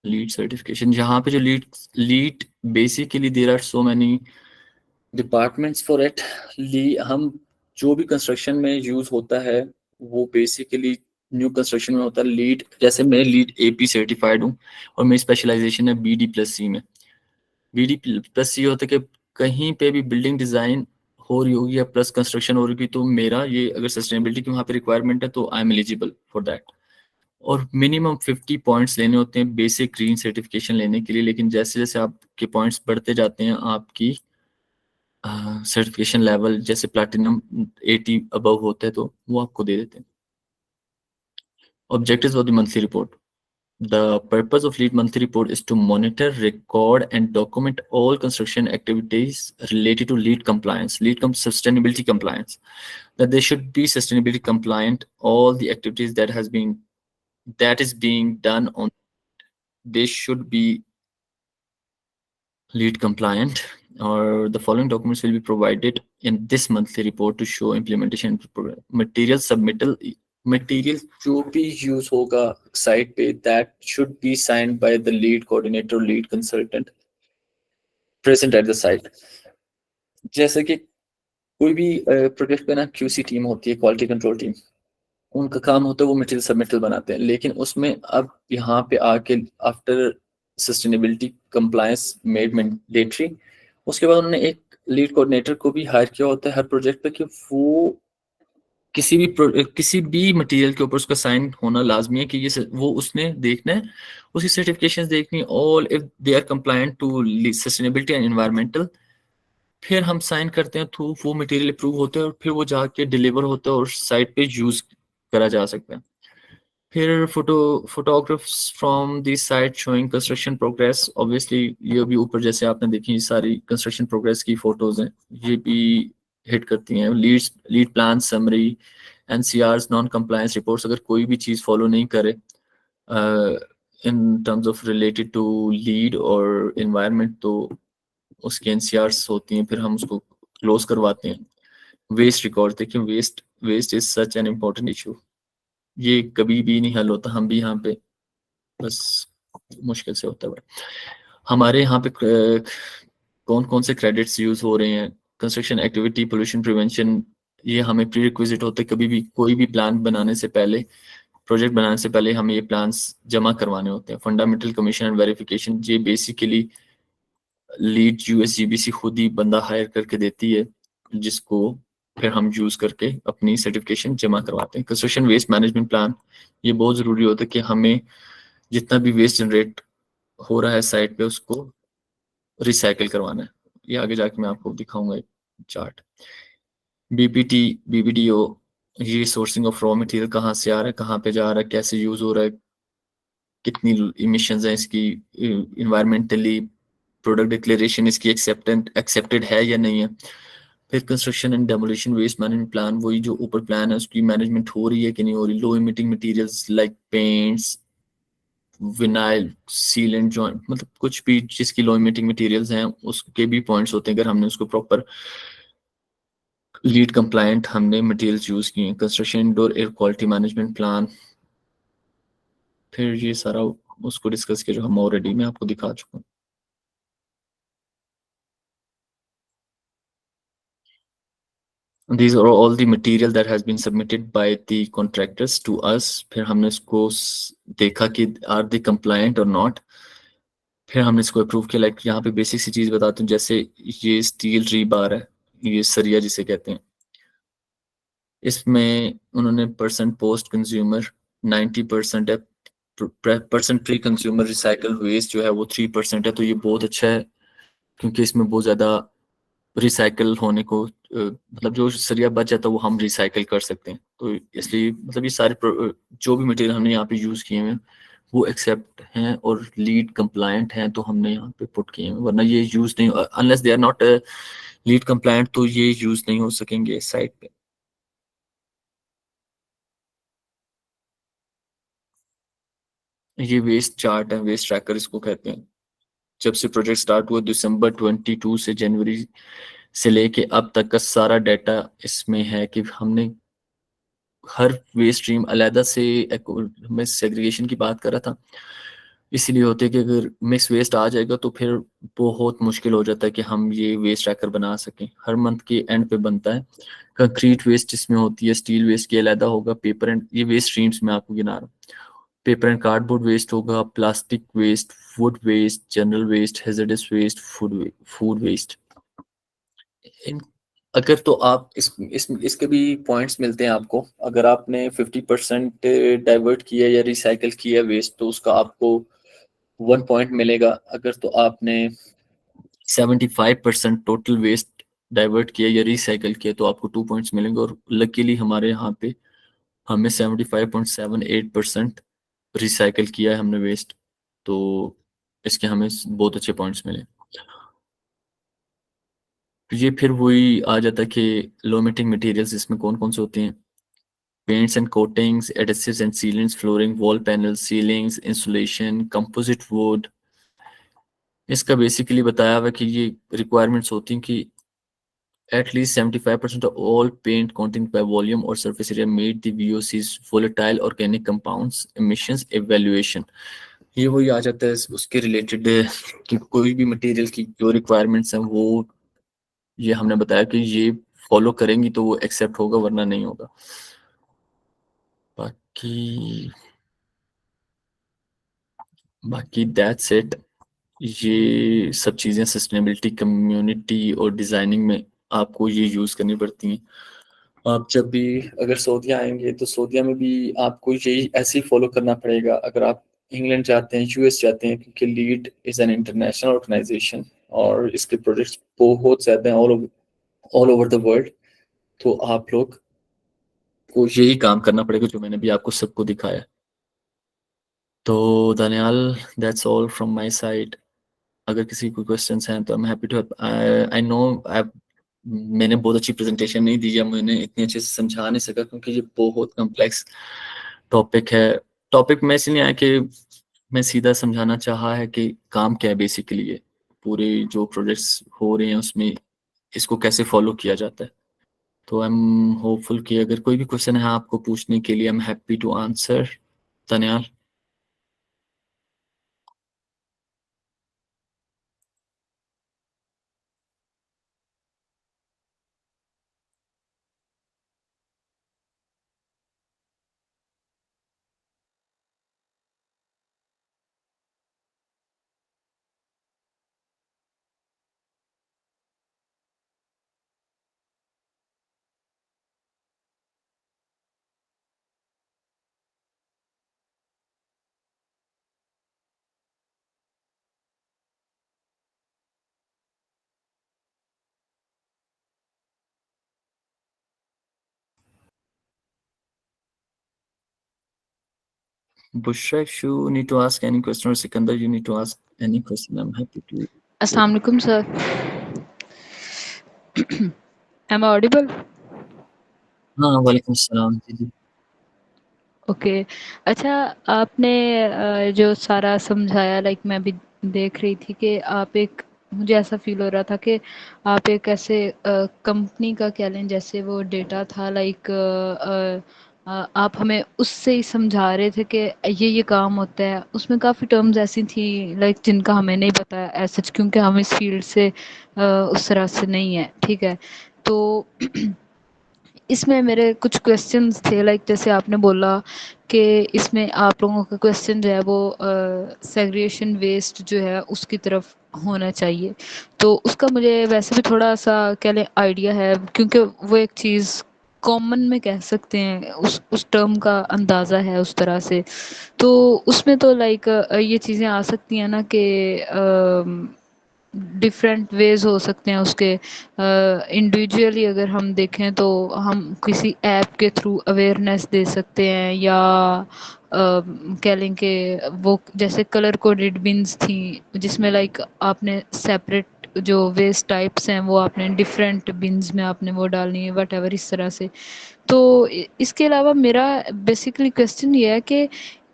Speaker 2: लीड सर्टिफिकेशन, यहाँ पे जो LEED LEED basically there are so many departments for it हम जो भी कंस्ट्रक्शन में यूज होता है वो बेसिकली न्यू कंस्ट्रक्शन में होता है लीड। जैसे मैं लीड एपी सर्टिफाइड हूँ और मेरी स्पेशलाइजेशन है बीडी प्लस सी में। बीडी प्लस सी होता है कि कहीं पे भी बिल्डिंग डिजाइन हो रही होगी या प्लस कंस्ट्रक्शन हो रही होगी तो मेरा ये अगर सस्टेनेबिलिटी की वहाँ पे रिक्वायरमेंट है तो I am eligible for that. और मिनिमम 50 पॉइंट्स लेने होते हैं बेसिक ग्रीन सर्टिफिकेशन लेने के लिए। लेकिन जैसे जैसे आपके पॉइंट्स बढ़ते जाते हैं आपकी सर्टिफिकेशन लेवल जैसे प्लैटिनम 80 अबव होते हैं तो वो आपको दे देते हैं। Objectives of the monthly report. The purpose of lead monthly report is to monitor, record, and document all construction activities related to lead compliance, sustainability compliance. That they should be sustainability compliant. All the activities that is being done on, they should be lead compliant. Or the following documents will be provided in this monthly report to show implementation material submittal. Material जो भी use होगा site पे that should be signed by the lead coordinator, lead consultant present at the site. जैसे कि कोई भी project पे ना क्यूसी टीम होती है, क्वालिटी कंट्रोल टीम, उनका काम होता है वो मटेरियल सबमिटल बनाते हैं। लेकिन उसमें अब यहाँ पे आके after sustainability compliance made mandatory, उसके बाद उन्होंने एक लीड कोऑर्डिनेटर को भी हायर किया होता है हर प्रोजेक्ट पे कि वो किसी भी मटेरियल के ऊपर उसका साइन होना लाजमी है कि ये वो उसने देखना है, उसकी सर्टिफिकेशंस देखनी, all if they are compliant to sustainability and environmental. फिर हम साइन करते हैं तो वो मटेरियल अप्रूव होता है और फिर वो जाके डिलीवर होता है और साइट पे यूज करा जा सकता है। फिर photographs from the site showing construction progress. Obviously ये भी ऊपर जैसे आपने देखी ये सारी कंस्ट्रक्शन प्रोग्रेस की फोटोज हैं, ये भी हिट करती हैं। LEED plan summary, NCRs, non compliance reports, अगर कोई भी चीज़ फॉलो नहीं करे in terms of related to LEED और इन्वायरमेंट तो उसकी एनसीआरस होती हैं, फिर हम उसको क्लोज करवाते हैं। वेस्ट रिकॉर्ड देखिए, waste is such an important issue, ये कभी भी नहीं हल होता। हम भी यहाँ पे बस मुश्किल से होता है। हमारे यहाँ पे कौन कौन से क्रेडिट्स यूज हो रहे हैं, कंस्ट्रक्शन एक्टिविटी, पोल्यूशन प्रिवेंशन, ये हमें प्री रिक्विजिट होते हैं। कभी भी कोई भी प्लान बनाने से पहले, प्रोजेक्ट बनाने से पहले हमें ये प्लान्स जमा करवाने होते हैं। फंडामेंटल कमीशन एंड वेरिफिकेशन, ये बेसिकली लीड यूएसजीबीसी खुद ही बंदा हायर करके देती है जिसको फिर हम यूज करके अपनी सर्टिफिकेशन जमा करवाते हैं। कंस्ट्रक्शन वेस्ट मैनेजमेंट प्लान, ये बहुत ज़रूरी होता है कि हमें जितना भी वेस्ट जनरेट हो रहा है साइट पे उसको रिसाइकिल करवाना है। ये आगे जाके मैं आपको दिखाऊंगा एक चार्ट। बीपीटी, बीबीडीओ, ये सोर्सिंग ऑफ रॉ मटेरियल कहाँ से आ रहा है, कहाँ पे जा रहा है, कैसे यूज हो रहा है, कितनी इमिशंस हैं इसकी, इन्वायरमेंटली प्रोडक्ट डिक्लेरेशन इसकी एक्सेप्टेड है या नहीं है। फिर construction and demolition waste management plan, वही जो ऊपर प्लान है उसकी मैनेजमेंट हो रही है कि नहीं हो रही। Low emitting materials like paints, vinyl, sealant, joint, मतलब कुछ भी जिसकी लो इमिटिंग मटेरियल्स हैं उसके भी पॉइंट्स होते हैं अगर हमने उसको प्रॉपर लीड कंप्लायंट हमने मटेरियल्स यूज किए हैं। Construction indoor air quality management plan, फिर ये सारा उसको डिस्कस किया जो हम ऑलरेडी मैं आपको दिखा चुका हूँ। These are all the material that has been submitted by the contractors to us. फिर हमने इसको देखा कि are they compliant or not, फिर हमने इसको अप्रूव किया। लाइक यहाँ पे बेसिक सी चीज़ बताता हूँ, जैसे ये स्टील रीबार है, ये सरिया जिसे कहते हैं, इसमें उन्होंने परसेंट पोस्ट कंज्यूमर 90% है, percent pre consumer recycle waste जो है वो 3% है। तो ये बहुत अच्छा है क्योंकि इसमें बहुत ज़्यादा रिसाइकल होने को मतलब जो सरिया बच जाता है वो हम रिसाइकल कर सकते हैं। तो इसलिए मतलब ये सारे जो भी मटेरियल हमने यहाँ पे यूज़ किए हैं वो एक्सेप्ट हैं और लीड कंप्लायंट हैं तो हमने यहाँ पे पुट किए हैं, वरना ये यूज़ नहीं, unless they are not LEED compliant तो ये यूज़ नहीं हो सकेंगे साइट पे। ये वेस्ट चार्ट है, वेस्ट ट्रैकर इसको कहते हैं। जब से प्रोजेक्ट स्टार्ट हुआ दिसंबर 22 से जनवरी से लेके अब तक का सारा डाटा इसमें है कि हमने हर वेस्ट स्ट्रीम अलहदा से, मैं सेग्रीगेशन की बात कर रहा था, इसीलिए होते है कि अगर मिक्स वेस्ट आ जाएगा तो फिर बहुत मुश्किल हो जाता है कि हम ये वेस्ट ट्रैकर बना सकें। हर मंथ के एंड पे बनता है। कंक्रीट वेस्ट जिसमें होती है, स्टील वेस्ट की अलहदा होगा, पेपर एंड ये वेस्ट स्ट्रीम्स में आपको गिना रहा हूँ। पेपर एंड कार्डबोर्ड वेस्ट होगा, plastic waste, wood waste, general waste, hazardous waste, food waste. इन अगर तो आप इसके भी पॉइंट्स मिलते हैं आपको। अगर आपने 50% डाइवर्ट किया या रिसाइकल किया वेस्ट तो उसका आपको 1 पॉइंट मिलेगा। अगर तो आपने 75% टोटल वेस्ट डाइवर्ट किया या रिसाइकल किया तो आपको 2 पॉइंट्स मिलेंगे। और लकीली हमारे यहाँ पे हमें 75.78% रिसाइकल किया है हमने वेस्ट, तो इसके हमें बहुत अच्छे पॉइंट्स मिले। ये फिर वही आ जाता है कि लो मीटिंग मटेरियल्स इसमें कौन कौन से होते हैं। Paints and coatings, adhesives and sealants, flooring, wall panel, ceilings, insulation, composite wood. इसका बेसिकली बताया हुआ है कि ये रिक्वायरमेंट्स होती हैं कि at least 75% of all paint content by volume or surface area meet the VOC's volatile organic compounds emissions evaluation। ये वही आ जाता है उसके रिलेटेड कि कोई भी मटेरियल की जो रिक्वायरमेंट्स हैं वो ये हमने बताया कि ये फॉलो करेंगी तो वो एक्सेप्ट होगा वरना नहीं होगा। बाकी बाकी दैट्स इट। ये सब चीज़ें सस्टेनेबिलिटी कम्युनिटी और डिज़ाइनिंग में आपको ये यूज़ करनी पड़ती हैं। आप जब भी अगर सऊदीया आएंगे तो सऊदीया में भी आपको यही ऐसे ही फॉलो करना पड़ेगा। अगर आप इंग्लैंड जाते हैं, यूएस जाते हैं, क्योंकि LEED is an international organization और इसके प्रोजेक्ट्स बहुत ज़्यादा हैं ऑल ओवर द वर्ल्ड। तो आप लोग को यही काम करना पड़ेगा जो मैंने भी आपको सबको दिखाया। तो Daniyal, that's all from my side. अगर किसी को क्वेश्चंस हैं तो I am happy to help. I know मैंने बहुत अच्छी प्रेजेंटेशन नहीं दी या मैंने इतनी अच्छे से समझा नहीं सका क्योंकि ये बहुत कॉम्प्लेक्स टॉपिक है। टॉपिक में इसलिए आया कि मैं सीधा समझाना चाहा है कि काम क्या है बेसिकली। ये पूरे जो प्रोजेक्ट्स हो रहे हैं उसमें इसको कैसे फॉलो किया जाता है। तो आई एम होपफुल कि अगर कोई भी क्वेश्चन है आपको पूछने के लिए, I am happy to answer. धन्यवाद। Bushra, if you need to ask any question, or Sikandar, you need to ask any question, I'm happy to.
Speaker 3: Assalamu alaikum, sir. Am I audible?
Speaker 2: हाँ, वालेकुम सलाम जी जी।
Speaker 3: Okay. अच्छा, आपने जो सारा समझाया, like मैं भी देख रही थी कि आप एक, मुझे ऐसा फील हो रहा था कि आप एक ऐसे कंपनी का कह लें, जैसे वो डेटा था, लाइक आप हमें उससे ही समझा रहे थे कि ये काम होता है। उसमें काफ़ी टर्म्स ऐसी थी लाइक जिनका हमें नहीं पता एज सच, क्योंकि हम इस फील्ड से उस तरह से नहीं है, ठीक है। तो इसमें मेरे कुछ क्वेश्चंस थे, लाइक जैसे आपने बोला कि इसमें आप लोगों का क्वेश्चन जो है वो सेग्रीगेशन वेस्ट जो है उसकी तरफ होना चाहिए। तो उसका मुझे वैसे भी थोड़ा सा कह लें आइडिया है, क्योंकि वो एक चीज़ कॉमन में कह सकते हैं, उस टर्म का अंदाज़ा है उस तरह से। तो उसमें तो लाइक ये चीज़ें आ सकती हैं ना कि डिफरेंट वेज हो सकते हैं उसके। इंडिविजुअली अगर हम देखें तो हम किसी ऐप के थ्रू अवेयरनेस दे सकते हैं, या कह लें कि वो जैसे कलर कोडेड बिन्स थी जिसमें लाइक आपने सेपरेट जो वेस्ट टाइप्स हैं वो आपने डिफरेंट बिन्स में आपने वो डालनी है, वट एवर, इस तरह से। तो इसके अलावा मेरा बेसिकली क्वेश्चन ये है कि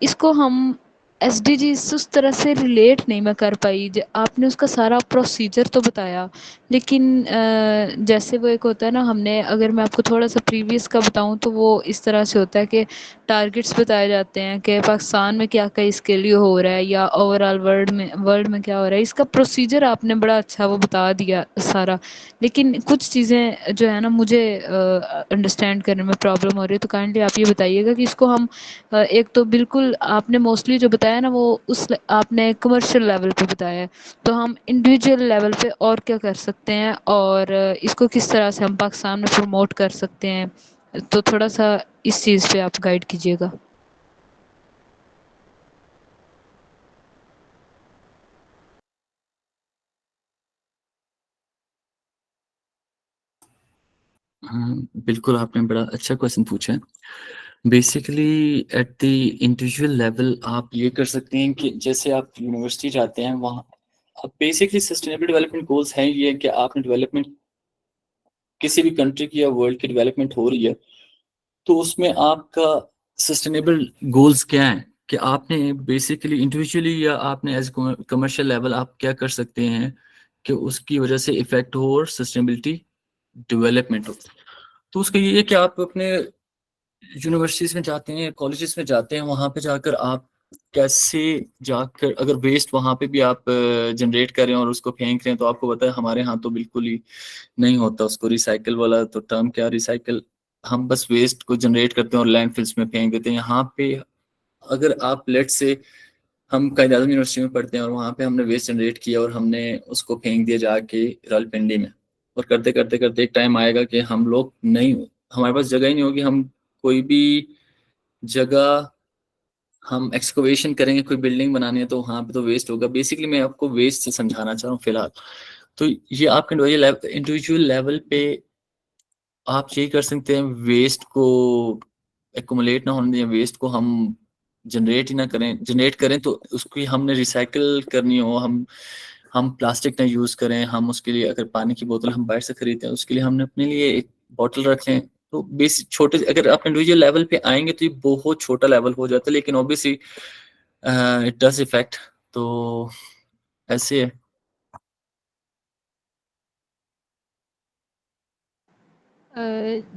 Speaker 3: इसको हम एसडीजीज उस तरह से रिलेट नहीं मैं कर पाई। आपने उसका सारा प्रोसीजर तो बताया, लेकिन जैसे वो एक होता है ना, हमने अगर मैं आपको थोड़ा सा प्रीवियस का बताऊं तो वो इस तरह से होता है कि टारगेट्स बताए जाते हैं कि पाकिस्तान में क्या क्या इसके लिए हो रहा है या ओवरऑल वर्ल्ड में क्या हो रहा है। इसका प्रोसीजर आपने बड़ा अच्छा वो बता दिया सारा, लेकिन कुछ चीज़ें जो है ना मुझे अंडरस्टैंड करने में प्रॉब्लम हो रही है। तो काइंडली आप ये बताइएगा कि इसको हम एक तो बिल्कुल आपने मोस्टली जो बताया ना वो उस आपने कमर्शियल लेवल पे बताया है, तो हम इंडिविजुअल लेवल पे और क्या कर सकते हैं और इसको किस तरह से हम पाकिस्तान में प्रमोट कर सकते हैं, तो थोड़ा सा इस चीज़ पे आप गाइड कीजिएगा।
Speaker 2: हाँ, बिल्कुल आपने बड़ा अच्छा क्वेश्चन पूछा है। Basically at the individual level आप ये कर सकते हैं कि जैसे आप यूनिवर्सिटी जाते हैं वहाँ बेसिकली सस्टेनेबल डेवलपमेंट गोल्स हैं ये कि आपने डेवलपमेंट किसी भी कंट्री की या वर्ल्ड की डेवलपमेंट हो रही है तो उसमें आपका सस्टेनेबल गोल्स क्या हैं कि आपने बेसिकली इंडिविजुअली या आपने एज कमर्शियल लेवल आप क्या कर सकते हैं कि उसकी वजह से इफेक्ट हो और सस्टेनेबिलिटी डेवलपमेंट हो। तो उसका ये है कि आप अपने यूनिवर्सिटीज में जाते हैं कॉलेजेस में जाते हैं वहां पे जाकर आप कैसे जाकर अगर वेस्ट वहां पे भी आप जनरेट करें और उसको फेंक रहे हैं तो आपको पता है हमारे यहाँ तो बिल्कुल ही नहीं होता उसको रिसाइकल वाला तो टर्म क्या रिसाइकल हम बस वेस्ट को जनरेट करते हैं और लैंडफिल्स में फेंक देते हैं। यहाँ पे अगर आप लेट से हम कायद आजम यूनिवर्सिटी में पढ़ते हैं और वहाँ पे हमने वेस्ट जनरेट किया और हमने उसको फेंक दिया जाके रावलपिंडी में और करते करते करते एक टाइम आएगा कि हम लोग नहीं हमारे पास जगह ही नहीं होगी हम कोई भी जगह हम एक्सकवेशन करेंगे कोई बिल्डिंग बनानी है तो वहाँ पे तो वेस्ट होगा। बेसिकली मैं आपको वेस्ट से समझाना चाह रहा हूँ फिलहाल। तो ये आप इंडिविजुअल लेवल पे आप यही कर सकते हैं वेस्ट को एकुमुलेट ना होने दें वेस्ट को हम जनरेट ही ना करें जनरेट करें तो उसकी हमने रिसाइकल करनी हो हम प्लास्टिक ना यूज़ करें हम उसके लिए अगर पानी की बोतल हम बाहर से खरीदते हैं उसके लिए हमने अपने लिए एक बॉटल रख लें। तो बेसिक छोटे अगर आप इंडिविजुअल लेवल पे आएंगे तो ये बहुत छोटा लेवल हो जाता है लेकिन ऑब्वियसली इट डज इफेक्ट। तो ऐसे है।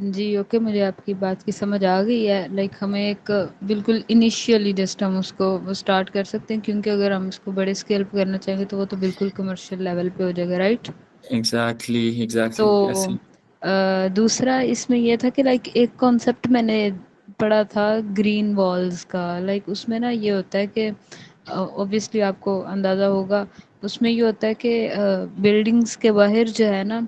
Speaker 3: जी ओके, मुझे आपकी बात की समझ आ गई है। लाइक हमें एक बिल्कुल इनिशियली जस्ट हम उसको वो स्टार्ट कर सकते हैं, क्योंकि अगर हम इसको बड़े स्केल पे करना चाहेंगे तो वो तो बिल्कुल कमर्शियल लेवल पे हो जाएगा, राइट?
Speaker 2: एग्जैक्टली
Speaker 3: तो
Speaker 2: एग्जैक्टली ऐसे ही।
Speaker 3: दूसरा इसमें ये था कि लाइक एक कॉन्सेप्ट मैंने पढ़ा था ग्रीन वॉल्स का। लाइक उसमें ना ये होता है कि ऑब्वियसली आपको अंदाज़ा होगा, उसमें ये होता है कि बिल्डिंग्स के बाहर जो है ना,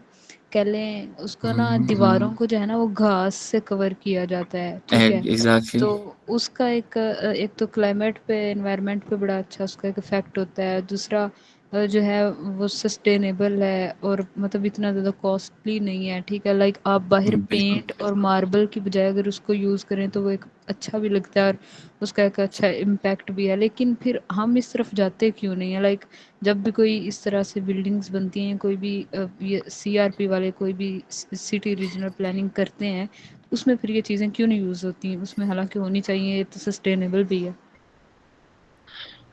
Speaker 3: कह लें उसको ना, दीवारों को जो है ना वो घास से कवर किया जाता है, ठीक है?
Speaker 2: एग्जैक्टली
Speaker 3: तो उसका एक तो क्लाइमेट पे एनवायरनमेंट पे बड़ा अच्छा उसका एक इफ़ेक्ट होता है। दूसरा जो है वो सस्टेनेबल है और मतलब इतना ज़्यादा कॉस्टली नहीं है, ठीक है? लाइक आप बाहर
Speaker 2: बिल्कुल
Speaker 3: पेंट और मार्बल की बजाय अगर उसको यूज़ करें तो वो एक अच्छा भी लगता है और उसका एक अच्छा इम्पैक्ट भी है। लेकिन फिर हम इस तरफ जाते क्यों नहीं है? लाइक जब भी कोई इस तरह से बिल्डिंग्स बनती हैं, कोई भी ये सीआरपी वाले कोई भी सिटी रीजनल प्लानिंग करते हैं, उसमें फिर ये चीज़ें क्यों नहीं यूज़ होती हैं? उसमें हालांकि होनी चाहिए, ये तो सस्टेनेबल भी है।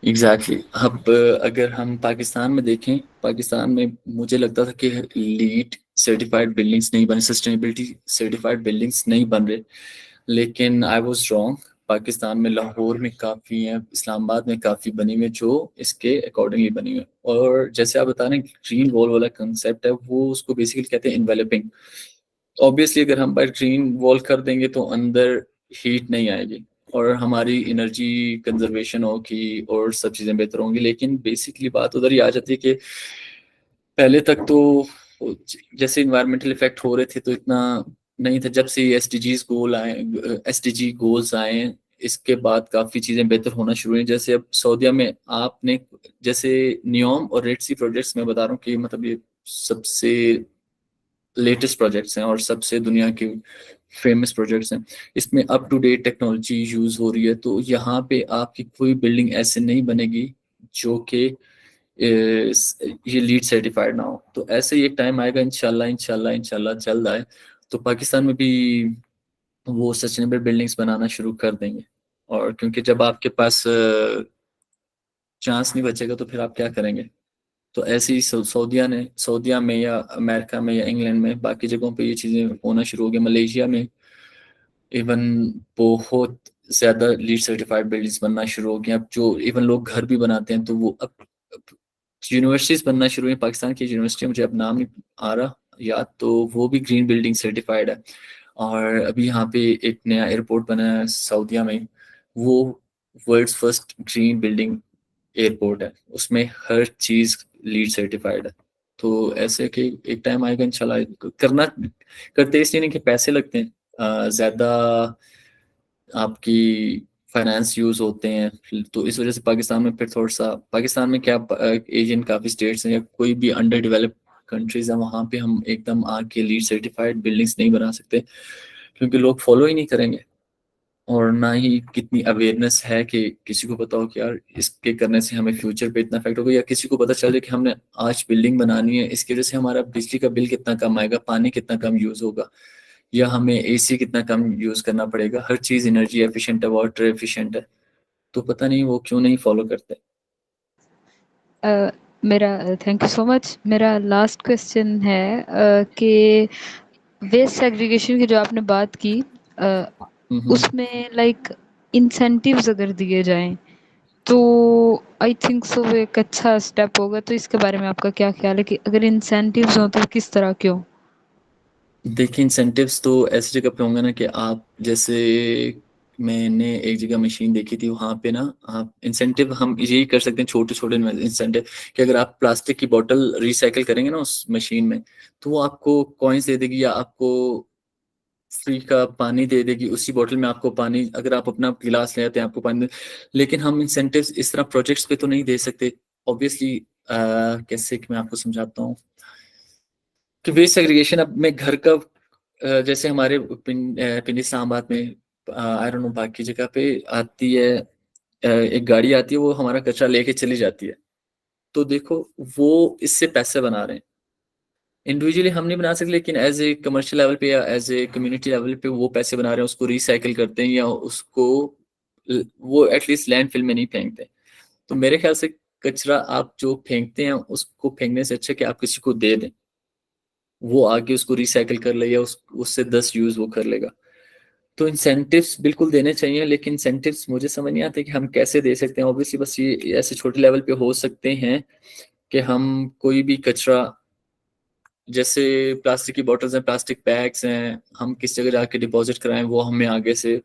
Speaker 2: एग्जैक्टली अब अगर हम पाकिस्तान में देखें पाकिस्तान में मुझे लगता था कि लीड सर्टिफाइड बिल्डिंग्स नहीं बने सस्टेनेबिलिटी सर्टिफाइड बिल्डिंग्स नहीं बन रहे लेकिन आई वाज रॉन्ग। पाकिस्तान में लाहौर में काफ़ी हैं इस्लामाबाद में काफ़ी बनी हुई हैं जो इसके अकॉर्डिंगली बनी हुई हैं। और जैसे आप बता रहे हैं ग्रीन वॉल वाला कंसेप्ट है वो उसको बेसिकली कहते हैं इन्वेलपिंग। ऑब्वियसली अगर हम बाहर ग्रीन वॉल कर देंगे तो अंदर हीट नहीं आएगी और हमारी एनर्जी कंजर्वेशन होगी और सब चीज़ें बेहतर होंगी। लेकिन बेसिकली बात उधर ही आ जाती है कि पहले तक तो जैसे इन्वायरमेंटल इफेक्ट हो रहे थे तो इतना नहीं था। जब से एसडीजीज गोल आए एसडीजी गोल्स आए इसके बाद काफ़ी चीज़ें बेहतर होना शुरू हुई। जैसे अब सऊदीया में आपने जैसे नियोम और रेड सी प्रोजेक्ट्स में बता रहा हूँ कि मतलब ये सबसे लेटेस्ट प्रोजेक्ट्स हैं और सबसे दुनिया के फेमस प्रोजेक्ट्स हैं। इसमें up to date technology use हो रही है तो यहाँ पे आपकी कोई बिल्डिंग ऐसे नहीं बनेगी जो कि ये लीड सर्टिफाइड ना हो। तो ऐसे ही एक टाइम आएगा इंशाल्लाह इंशाल्लाह इंशाल्लाह चल रहा है तो पाकिस्तान में भी वो सस्टेनेबल बिल्डिंग्स बनाना शुरू कर देंगे। और क्योंकि जब आपके पास चांस नहीं बचेगा तो फिर आप क्या करेंगे? तो ऐसे ही सऊदिया में या अमेरिका में या इंग्लैंड में बाकी जगहों पे ये चीज़ें होना शुरू हो गई। मलेशिया में इवन बहुत ज़्यादा लीड सर्टिफाइड बिल्डिंग्स बनना शुरू हो गई। अब जो इवन लोग घर भी बनाते हैं तो वो अब यूनिवर्सिटीज़ बनना शुरू हुई। पाकिस्तान की यूनिवर्सिटी, मुझे अब नाम नहीं आ रहा याद, तो वो भी ग्रीन बिल्डिंग सर्टिफाइड है। और अभी यहाँ पे एक नया एयरपोर्ट बना है सऊदिया में, वो world's first green building airport है, उसमें हर चीज़ लीड सर्टिफाइड है। तो ऐसे कि एक टाइम आएगा इंशाल्लाह, करना करते इसलिए नहीं कि पैसे लगते हैं, ज़्यादा आपकी फाइनेंस यूज होते हैं, तो इस वजह से पाकिस्तान में फिर थोड़ा सा, पाकिस्तान में क्या एशियन काफ़ी स्टेट्स हैं या कोई भी अंडर डेवलप कंट्रीज हैं, वहाँ पे हम एकदम आके लीड सर्टिफाइड बिल्डिंग्स नहीं बना सकते क्योंकि लोग फॉलो ही नहीं करेंगे। और ना ही कितनी अवेयरनेस है कि किसी को पता हो कि यार इसके करने से हमें फ्यूचर पे इतना इफेक्ट होगा, या किसी को पता चल जाए कि हमने आज बिल्डिंग बनानी है, इसकी वजह से हमारा बिजली का बिल कितना कम आएगा, पानी कितना कम यूज होगा, या हमें एसी कितना कम यूज करना पड़ेगा। हर चीज एनर्जी एफिशिएंट है, वाटर एफिशिएंट है, तो पता नहीं वो क्यों नहीं फॉलो करते।
Speaker 3: मेरा थैंक यू सो मच। मेरा लास्ट क्वेश्चन है कि वेस्ट सेग्रीगेशन की जो आपने बात की, उसमें लाइक इंसेंटिव्स अगर दिए जाएं तो आई थिंक सो वो एक अच्छा स्टेप होगा। तो इसके बारे में आपका क्या ख्याल है कि अगर इंसेंटिव्स हो तो किस तरह क्यों?
Speaker 2: देखिए इंसेंटिव्स तो ऐसी जगह पे होंगे ना कि आप जैसे, मैंने एक जगह मशीन देखी थी, वहां पे ना आप इंसेंटिव हम यही कर सकते हैं, छोटे छोटे इंसेंटिव, कि अगर आप प्लास्टिक की बोतल रिसाइकिल करेंगे ना उस मशीन में, तो वो आपको कॉइन्स दे देगी या आपको फ्री का पानी दे देगी उसी बोतल में। आपको पानी, अगर आप अपना गिलास ले आते हैं आपको पानी दे। लेकिन हम इंसेंटिव्स इस तरह प्रोजेक्ट्स पे तो नहीं दे सकते ऑब्वियसली। कैसे कि मैं आपको समझाता हूँ कि वेस्ट सेग्रीगेशन, अब मैं घर का जैसे हमारे पिंडी इस्लामाबाद में, आई डोंट नो बाकी जगह पे आती है, एक गाड़ी आती है, वो हमारा कचरा लेके चली जाती है। तो देखो वो इससे पैसे बना रहे हैं। इंडिविजुअली हम नहीं बना सकते, लेकिन एज ए कमर्शियल लेवल पे या एज ए कम्युनिटी लेवल पे वो पैसे बना रहे हैं, उसको रिसाइकिल करते हैं या उसको वो एटलीस्ट लैंडफिल में नहीं फेंकते। तो मेरे ख्याल से कचरा आप जो फेंकते हैं उसको फेंकने से अच्छा कि आप किसी को दे दें, वो आगे उसको रिसाइकिल कर ले या उससे 10 यूज वो कर लेगा। तो इंसेंटिव्स बिल्कुल देने चाहिए, लेकिन इंसेंटिव्स मुझे समझ नहीं आते कि हम कैसे दे सकते हैं। ऑब्वियसली बस ये ऐसे छोटे लेवल पे हो सकते हैं कि हम कोई भी कचरा, जैसे प्लास्टिक की बॉटल्स हैं, प्लास्टिक बैग्स हैं, हम किस जगह जाके डिपॉजिट कराएं, वो हमें आगे से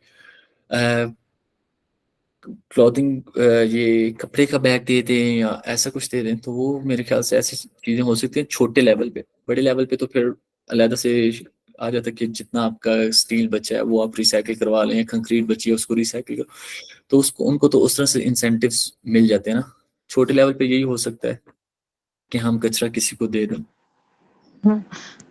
Speaker 2: क्लॉथिंग, ये कपड़े का बैग दे दें या ऐसा कुछ दे दें। तो वो मेरे ख्याल से ऐसी चीजें हो सकती हैं छोटे लेवल पे। बड़े लेवल पे तो फिर अलहदा से आ जाता है कि जितना आपका स्टील बचा है वो आप रिसाइकिल करवा लें, कंक्रीट बची है उसको रिसाइकिल करो, तो उसको उनको तो उस तरह से इंसेंटिव्स मिल जाते हैं ना। छोटे लेवल पे यही हो सकता है कि हम कचरा किसी को दे दें।
Speaker 3: हाँ,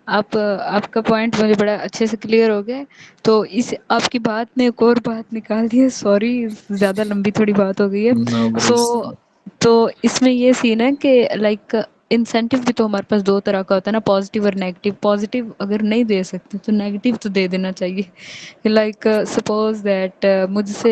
Speaker 3: आपका पॉइंट मुझे बड़ा अच्छे से क्लियर हो गया। तो इस आपकी बात ने एक और बात निकाल दी है, सॉरी ज़्यादा लंबी थोड़ी बात हो गई है।
Speaker 2: नो
Speaker 3: सो
Speaker 2: वरीज।
Speaker 3: तो इसमें ये सीन है कि लाइक इंसेंटिव भी तो हमारे पास दो तरह का होता है ना, पॉजिटिव और नेगेटिव। पॉजिटिव अगर नहीं दे सकते तो नेगेटिव तो दे देना चाहिए। लाइक सपोज दैट मुझसे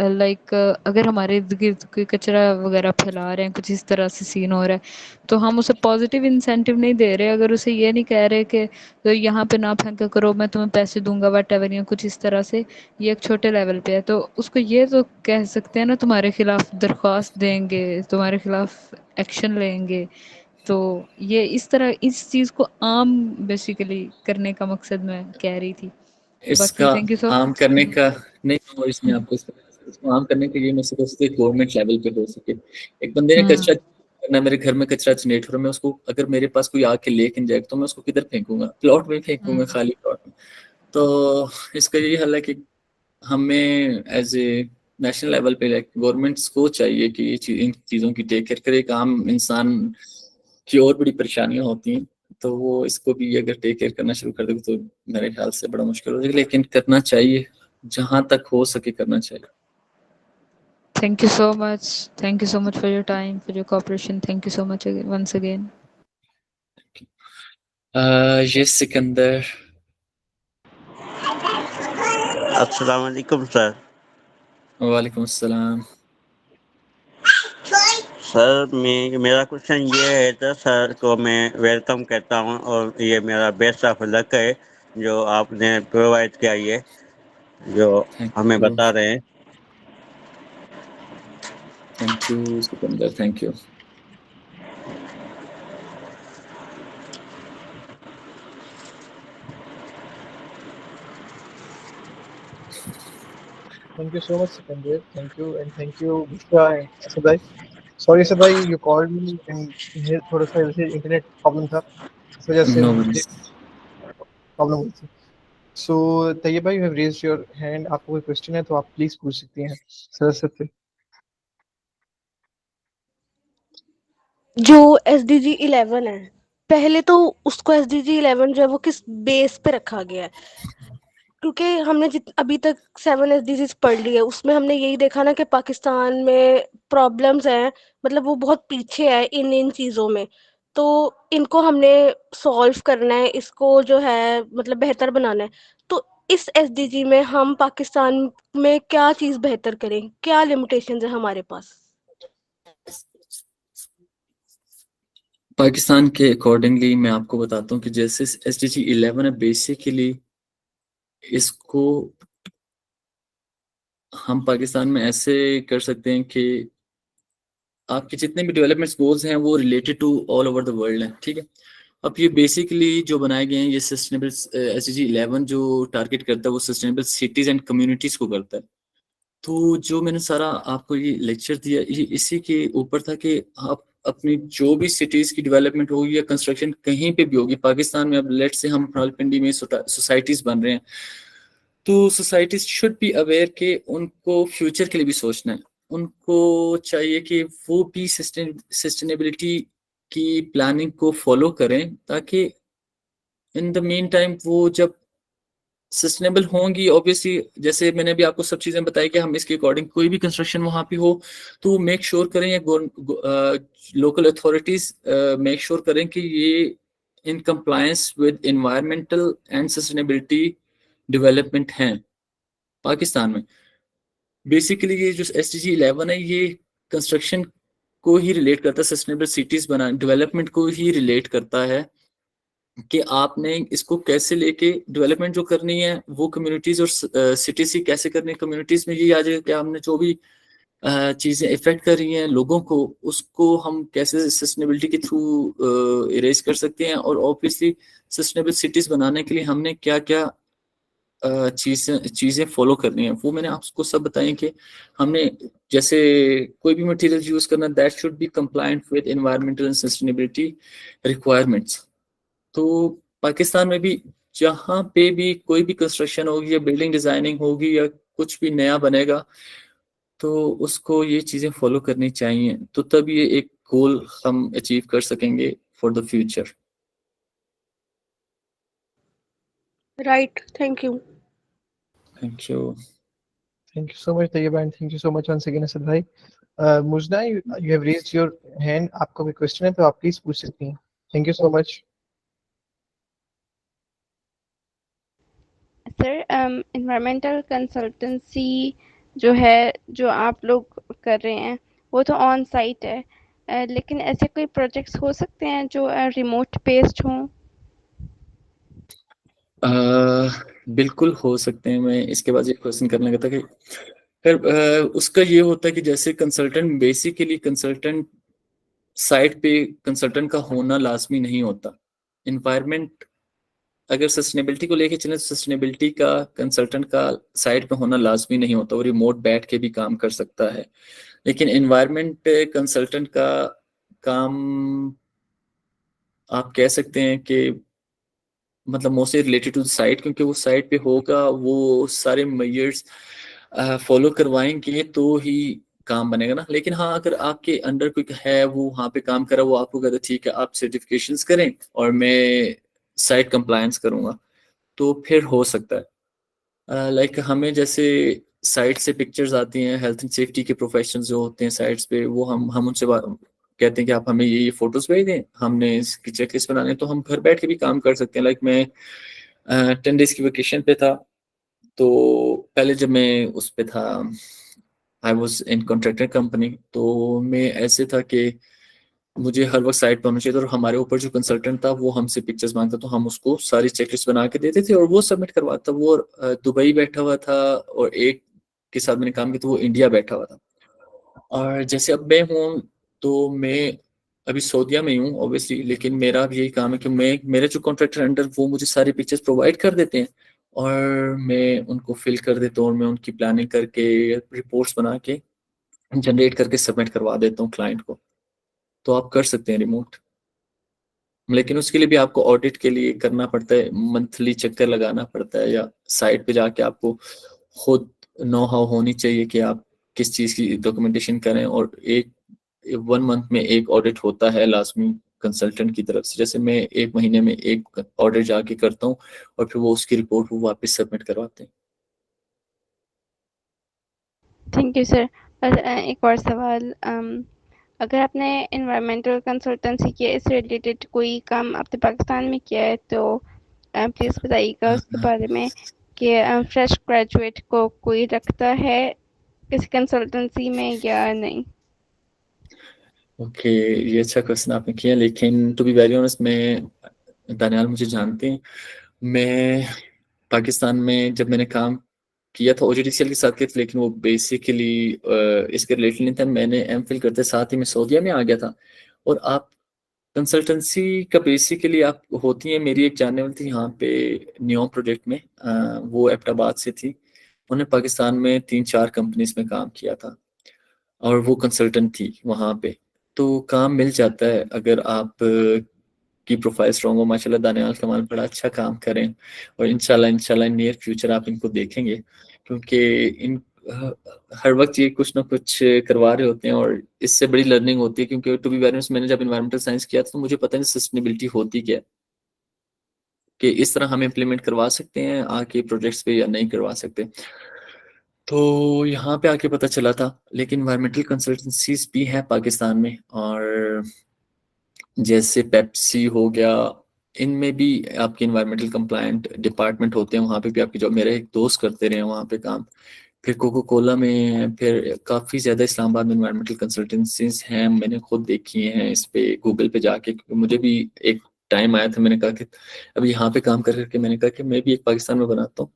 Speaker 3: लाइक अगर हमारे इर्द गिर्द कोई कचरा वगैरह फैला रहे हैं, कुछ इस तरह से सीन हो रहा है, तो हम उसे पॉजिटिव इंसेंटिव नहीं दे रहे। अगर उसे ये नहीं कह रहे कि तो यहाँ पे ना फेंका करो, मैं तुम्हें पैसे दूंगा वट एवर, या कुछ इस तरह से, ये एक छोटे लेवल पे है, तो उसको ये तो कह सकते हैं ना तुम्हारे खिलाफ दरख्वास्त देंगे, तुम्हारे खिलाफ एक्शन लेंगे। तो ये इस तरह इस चीज़ को आम बेसिकली करने का मकसद मैं कह रही थी। बाकी
Speaker 2: इसका
Speaker 3: थैंक यू सो
Speaker 2: आम
Speaker 3: मच।
Speaker 2: करने का नहीं, और इसमें आपको इसको आम करने के लिए मैं सोच सकती गवर्नमेंट लेवल पे हो सके। एक बंदे ने
Speaker 3: हम्म।
Speaker 2: कचरा करना, मेरे घर में कचरा जनरेट हो रहा है, मैं उसको, अगर मेरे पास कोई आके लेके जाएगा तो मैं उसको किधर फेंकूंगा? प्लॉट में फेंकूंगा,
Speaker 3: हम्म।
Speaker 2: खाली प्लॉट में। तो इसका यही हल है कि हमें एज ए नेशनल लेवल पे लाइक गवर्नमेंट्स को चाहिए कि इन चीज़ों की टेक केयर करे। एक आम इंसान की और बड़ी परेशानियां होती हैं, तो वो इसको भी अगर टेक केयर करना शुरू कर दे तो मेरे ख्याल से बड़ा मुश्किल हो जाएगा, लेकिन करना चाहिए, जहां तक हो सके करना चाहिए।
Speaker 3: Thank you so much. Thank you so much for your time, for your cooperation. Thank you so much once again.
Speaker 2: ये सिकंदर।
Speaker 4: अस्सलाम वालेकुम सर।
Speaker 2: वालेकुम अस्सलाम।
Speaker 4: सर मेरा क्वेश्चन ये है तो सर को मैं वेलकम कहता हूँ और ये मेरा बेस्ट ऑफ लक है जो आपने प्रोवाइड किया ये जो
Speaker 2: थैंक
Speaker 4: हमें
Speaker 2: यू,
Speaker 4: बता रहे हैं।
Speaker 2: Thank you Sikandar, thank you.
Speaker 1: Thank you so much, Sikandar. Thank you, and thank you, Bushra and Asad bhai. Sorry, Asad bhai, you called me and ये थोड़ा सा ऐसे इंटरनेट प्रॉब्लम था, इस वजह से
Speaker 2: नो
Speaker 1: मुझे
Speaker 2: वरीज।
Speaker 1: प्रॉब्लम हुई थी। सो तैयब भाई, you have raised your hand, आपको कोई क्वेश्चन है तो आप प्लीज पूछ सकती हैं सर से।
Speaker 5: जो SDG 11 है, पहले तो उसको SDG 11 जो है वो किस बेस पे रखा गया है? क्योंकि हमने अभी तक 7 SDGs पढ़ ली है, उसमें हमने यही देखा ना कि पाकिस्तान में प्रॉब्लम्स हैं, मतलब वो बहुत पीछे है इन चीज़ों में। तो इनको हमने सॉल्व करना है, इसको जो है मतलब बेहतर बनाना है। तो इस SDG में हम पाकिस्तान में क्या चीज़ बेहतर करें? क्या लिमिटेशंस है हमारे पास?
Speaker 2: पाकिस्तान के अकॉर्डिंगली मैं आपको बताता हूँ कि जैसे SDG 11 है, बेसिकली इसको हम पाकिस्तान में ऐसे कर सकते हैं कि आपके जितने भी डेवलपमेंट गोल्स हैं वो related to all over the world हैं, ठीक है। अब ये बेसिकली जो बनाए गए हैं, ये सस्टेनेबल SDG 11 जो टारगेट करता है वो सस्टेनेबल सिटीज एंड कम्युनिटीज को करता है। तो जो मैंने सारा आपको ये लेक्चर दिया, ये इसी के ऊपर था कि आप अपनी जो भी सिटीज की डेवलपमेंट होगी या कंस्ट्रक्शन कहीं पे भी होगी पाकिस्तान में, अब लेट से हम रावलपिंडी में सोसाइटीज बन रहे हैं, तो सोसाइटीज शुड बी अवेयर कि उनको फ्यूचर के लिए भी सोचना है। उनको चाहिए कि वो भी सस्टेनेबिलिटी की प्लानिंग को फॉलो करें, ताकि इन द मीन टाइम वो जब सस्टेनेबल होंगी, ऑब्वियसली जैसे मैंने भी आपको सब चीजें बताई कि हम इसके अकॉर्डिंग कोई भी कंस्ट्रक्शन वहां पे हो तो मेक श्योर करें, या लोकल अथॉरिटीज मेक श्योर करें कि ये in compliance with environmental and sustainability development हैं पाकिस्तान में। बेसिकली ये जो SDG 11 है, ये कंस्ट्रक्शन को ही रिलेट करता है, सस्टेनेबल सिटीज बना डेवलपमेंट को ही रिलेट करता है कि आपने इसको कैसे लेके डेवलपमेंट जो करनी है वो कम्युनिटीज और सिटी से कैसे करनी है। कम्युनिटीज में ये आ जाएगा कि हमने जो भी चीजें इफेक्ट कर रही हैं लोगों को, उसको हम कैसे सस्टेनेबिलिटी के थ्रू इरेज कर सकते हैं, और ऑब्वियसली सस्टेनेबल सिटीज बनाने के लिए हमने क्या क्या चीजें चीजें फॉलो करनी है, वो मैंने आपको सब बताई कि हमने जैसे कोई भी मटेरियल यूज करना, that should B compliant with environmental and sustainability requirements. तो पाकिस्तान में भी जहाँ पे भी कोई भी कंस्ट्रक्शन होगी या बिल्डिंग डिजाइनिंग होगी या कुछ भी नया बनेगा, तो उसको ये चीजें फॉलो करनी चाहिए, तो तब ये एक गोल हम अचीव कर सकेंगे for the future.
Speaker 5: Right, thank you.
Speaker 2: Thank you.
Speaker 1: Thank you so much, Tayyib, and thank you so much once again, Asad bhai. Mujna, you have raised your hand. आपको कोई क्वेश्चन है तो आप प्लीज पूछ सकती हैं। Thank you so much.
Speaker 6: Sir, environmental consultancy जो है, जो आप लोग कर रहे हैं, वो तो ऑन साइट है, लेकिन ऐसे कोई प्रोजेक्ट्स हो सकते हैं जो रिमोट बेस्ड हों?
Speaker 2: बिल्कुल हो सकते हैं। मैं इसके बाद ये क्वेश्चन करने लगा था कि फिर उसका ये होता है कि जैसे कंसल्टेंट, बेसिकली कंसल्टेंट साइट पे कंसल्टेंट का होना लाजमी नहीं होता। इन्वायरमेंट अगर सस्टेनेबिलिटी को लेके चले, सस्टेनेबिलिटी का कंसल्टेंट का साइट पे होना लाजमी नहीं होता, वो रिमोट बैठ के भी काम कर सकता है। लेकिन इन्वायरमेंट कंसल्टेंट का काम आप कह सकते हैं कि मतलब मोस्टली रिलेटेड टू साइट, क्योंकि वो साइट पे होगा, वो सारे मेजर्स फॉलो करवाएंगे तो ही काम बनेगा ना। लेकिन हाँ, अगर आपके अंडर कोई है वो वहाँ पे काम कर रहा है, वो आपको कहता है ठीक है आप सर्टिफिकेशंस करें और मैं साइट कंप्लायंस करूंगा, तो फिर हो सकता है। लाइक हमें जैसे साइट से पिक्चर्स आती हैं, हेल्थ एंड सेफ्टी के प्रोफेशनल्स जो होते हैं साइट्स पे, वो हम उनसे कहते हैं कि आप हमें ये फोटोज भेज दें, हमने इसकी चेकलिस्ट बनानी है, तो हम घर बैठ के भी काम कर सकते हैं। लाइक मैं 10 डेज की वेकेशन पे था, तो पहले जब मैं उस पे था I was in contractor company, तो मैं ऐसे था कि मुझे हर वक्त साइट पर होना चाहिए था, और हमारे ऊपर जो कंसल्टेंट था वो हमसे पिक्चर्स मांगता, तो हम उसको सारी चेकलिस्ट बना के देते थे और वो सबमिट करवाता। वो दुबई बैठा हुआ था, और एक के साथ मैंने काम किया तो वो इंडिया बैठा हुआ था। और जैसे अब मैं हूँ, तो मैं अभी सऊदीया में ही हूँ ऑब्वियसली, लेकिन मेरा भी यही काम है कि मैं, मेरे जो कॉन्ट्रैक्टर अंडर, वो मुझे सारी पिक्चर्स प्रोवाइड कर देते हैं और मैं उनको फिल कर देता हूँ, और मैं उनकी प्लानिंग करके रिपोर्ट्स बना के जनरेट करके सबमिट करवा देता हूँ क्लाइंट को। तो आप कर सकते हैं रिमोट, लेकिन उसके लिए भी आपको ऑडिट के लिए करना पड़ता है, मंथली चक्कर लगाना पड़ता है, या साइट पे जाके आपको खुद नो हाउ होनी चाहिए कि आप किस चीज़ की डॉक्यूमेंटेशन करें। और एक 1 मंथ में एक ऑडिट होता है लाजमी कंसल्टेंट की तरफ से। जैसे मैं 1 महीने में एक ऑडिट जाके करता हूँ, और फिर वो उसकी रिपोर्ट वो वापस सबमिट करवाते हैं।
Speaker 6: Thank you sir. और एक और सवाल, अगर आपने एनवायरमेंटल कंसल्टेंसी किया, इससे रिलेटेड कोई काम आपने पाकिस्तान में किया है तो प्लीज़ बताइएगा उसके बारे में, कि फ्रेश ग्रेजुएट को कोई रखता है किसी कंसल्टेंसी में या नहीं?
Speaker 2: ओके, ये अच्छा क्वेश्चन आपने किया, लेकिन टू बी वेरी ऑनेस्ट, मैं, दानियाल मुझे जानते हैं, मैं पाकिस्तान में जब मैंने काम किया था OJDCL के साथ किया था, लेकिन वो बेसिकली इसके रिलेटेड नहीं था। मैंने एमफिल करते साथ ही मैं सऊदीया में आ गया था। और आप कंसल्टेंसी का बेसिकली आप होती है, मेरी एक जानने वाली थी यहाँ पे न्यू प्रोजेक्ट में, वो एबटाबाद से थी। उन्होंने पाकिस्तान में 3-4 कंपनीज में काम किया था, और वो कंसल्टेंट थी वहाँ पे। तो काम मिल जाता है अगर आप की प्रोफाइल स्ट्रॉन्ग हो। माशाल्लाह दानियाल कमाल बड़ा अच्छा काम करें, और इंशाल्लाह इंशाल्लाह नियर फ्यूचर आप इनको देखेंगे, क्योंकि इन हर वक्त ये कुछ ना कुछ करवा रहे होते हैं, और इससे बड़ी लर्निंग होती है। क्योंकि टू बी वेरी ऑनेस्ट, मैंने जब इन्वायरमेंटल साइंस किया था तो मुझे पता नहीं सस्टेनेबिलिटी होती क्या है, कि इस तरह हम इम्प्लीमेंट करवा सकते हैं आके प्रोजेक्ट्स पे या नहीं करवा सकते। तो यहाँ पे आके पता चला था। लेकिन इन्वायरमेंटल कंसल्टेंसीज भी हैं पाकिस्तान में, और जैसे पेप्सी हो गया, इनमें भी आपके इन्वायरमेंटल कंप्लायंट डिपार्टमेंट होते हैं, वहाँ पे भी आपकी जॉब, मेरे एक दोस्त करते रहे हैं वहाँ पे काम। फिर कोको कोला में, फिर काफ़ी ज़्यादा इस्लामाबाद में इन्वायरमेंटल कंसल्टेंसीज हैं, मैंने खुद देखी हैं इस पे गूगल पे जाके, क्योंकि मुझे भी एक टाइम आया था, मैंने कहा कि अब यहाँ पे काम कर करके मैंने कहा कि मैं भी एक पाकिस्तान में बनाता हूँ।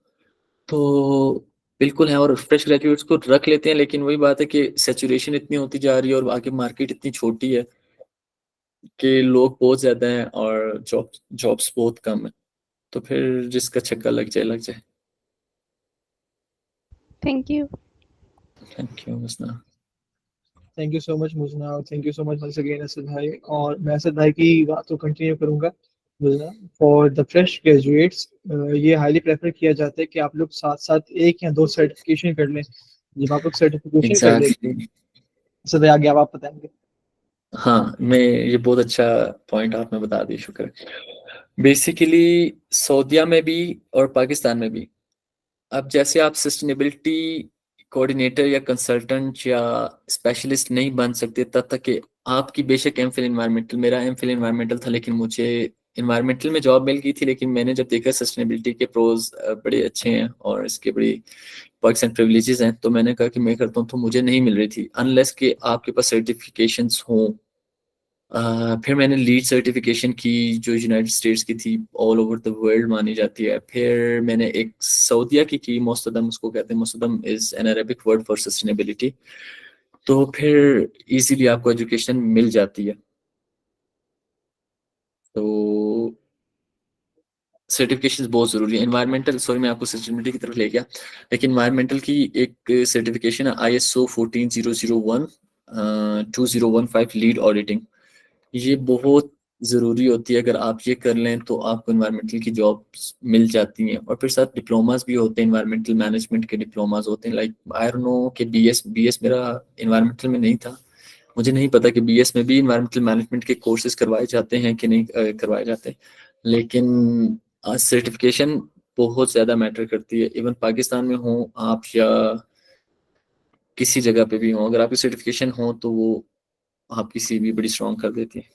Speaker 2: तो बिल्कुल है, और फ्रेश ग्रेजुएट्स को रख लेते हैं, लेकिन वही बात है कि सेचुरेशन इतनी होती जा रही है, और आगे मार्केट इतनी छोटी है कि लोग बहुत ज्यादा हैं और जॉब्स बहुत कम है। तो फिर जिसका छक्का लग जाए लग जाए।
Speaker 6: Thank you.
Speaker 2: थैंक यू मुस्ना।
Speaker 1: थैंक यू सो मच मुजना, और thank you so much once again Asad भाई। और मैं असद भाई की बात को कंटिन्यू करूंगा। मुजना, फॉर द फ्रेश ग्रेजुएट्स ये हाईली प्रेफर किया जाता है कि आप लोग साथ साथ 1 या 2 सर्टिफिकेशन कर लें। जब आप लोग सर्टिफिकेशन कर लेंगे,
Speaker 2: एग्जैक्टली।
Speaker 1: असद भाई आगे अब आप बताएंगे।
Speaker 2: हाँ, मैं, ये बहुत अच्छा पॉइंट आपने बता दी, शुक्र। बेसिकली सऊदीया में भी और पाकिस्तान में भी, अब जैसे आप सस्टेनेबिलिटी कोऑर्डिनेटर या कंसल्टेंट या स्पेशलिस्ट नहीं बन सकते तब तक कि आपकी, बेशक एमफिल एनवायरमेंटल, मेरा एमफिल एनवायरमेंटल था, लेकिन मुझे एनवायरमेंटल में जॉब मिल गई थी, लेकिन मैंने जब देखा सस्टेनेबिलिटी के प्रोज बड़े अच्छे हैं और इसके बड़ी पर्क्स एंड प्रिविलेजेस हैं, तो मैंने कहा कि मैं करता हूँ, तो मुझे नहीं मिल रही थी अनलेस कि आपके पास सर्टिफिकेशंस हों। फिर मैंने लीड सर्टिफिकेशन की जो यूनाइटेड स्टेट्स की थी, ऑल ओवर द वर्ल्ड मानी जाती है। फिर मैंने एक सऊदीया की मोस्तदम उसको कहते हैं, मोस्तदम is an Arabic word for sustainability. तो फिर इजीली आपको एजुकेशन मिल जाती है। तो सर्टिफिकेशन बहुत जरूरी है। एनवायरमेंटल, सॉरी मैं आपको सस्टेनेबिलिटी की तरफ ले गया, लेकिन एनवायरमेंटल की एक सर्टिफिकेशन है ISO 14001 2015 लीड ऑडिटिंग। ये बहुत ज़रूरी होती है। अगर आप ये कर लें तो आपको इन्वायरमेंटल की जॉब्स मिल जाती हैं। और फिर साथ डिप्लोमास भी होते हैं, इन्वायरमेंटल मैनेजमेंट के डिप्लोमास होते हैं। लाइक आई डोंट नो कि बीएस मेरा इन्वायरमेंटल में नहीं था, मुझे नहीं पता कि बीएस में भी इन्वायरमेंटल मैनेजमेंट के कोर्सेज करवाए जाते हैं कि नहीं करवाए जाते। लेकिन सर्टिफिकेशन बहुत ज़्यादा मैटर करती है। इवन पाकिस्तान में हो आप या किसी जगह पे भी हो, अगर आपकी सर्टिफिकेशन हो तो वो आपकी सीवी बड़ी स्ट्रॉन्ग कर देती है।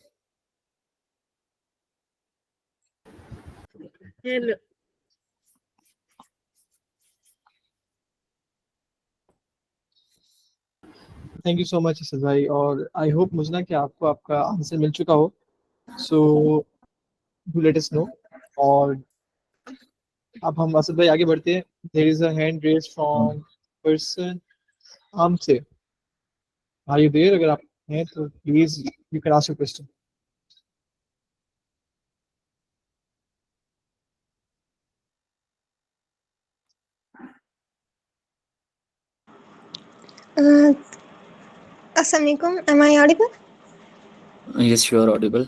Speaker 5: Hello.
Speaker 1: Thank you so much Asad भाई, और आई होप मुझे कि आपको आपका आंसर मिल चुका हो। So do let us know. और अब हम असद भाई आगे बढ़ते हैं। There is a hand raise from person आम से। Are you there? अगर आप हैं तो please you can ask your question.
Speaker 7: Uh, Assalamualaikum. Am I audible?
Speaker 2: Yes, you are audible.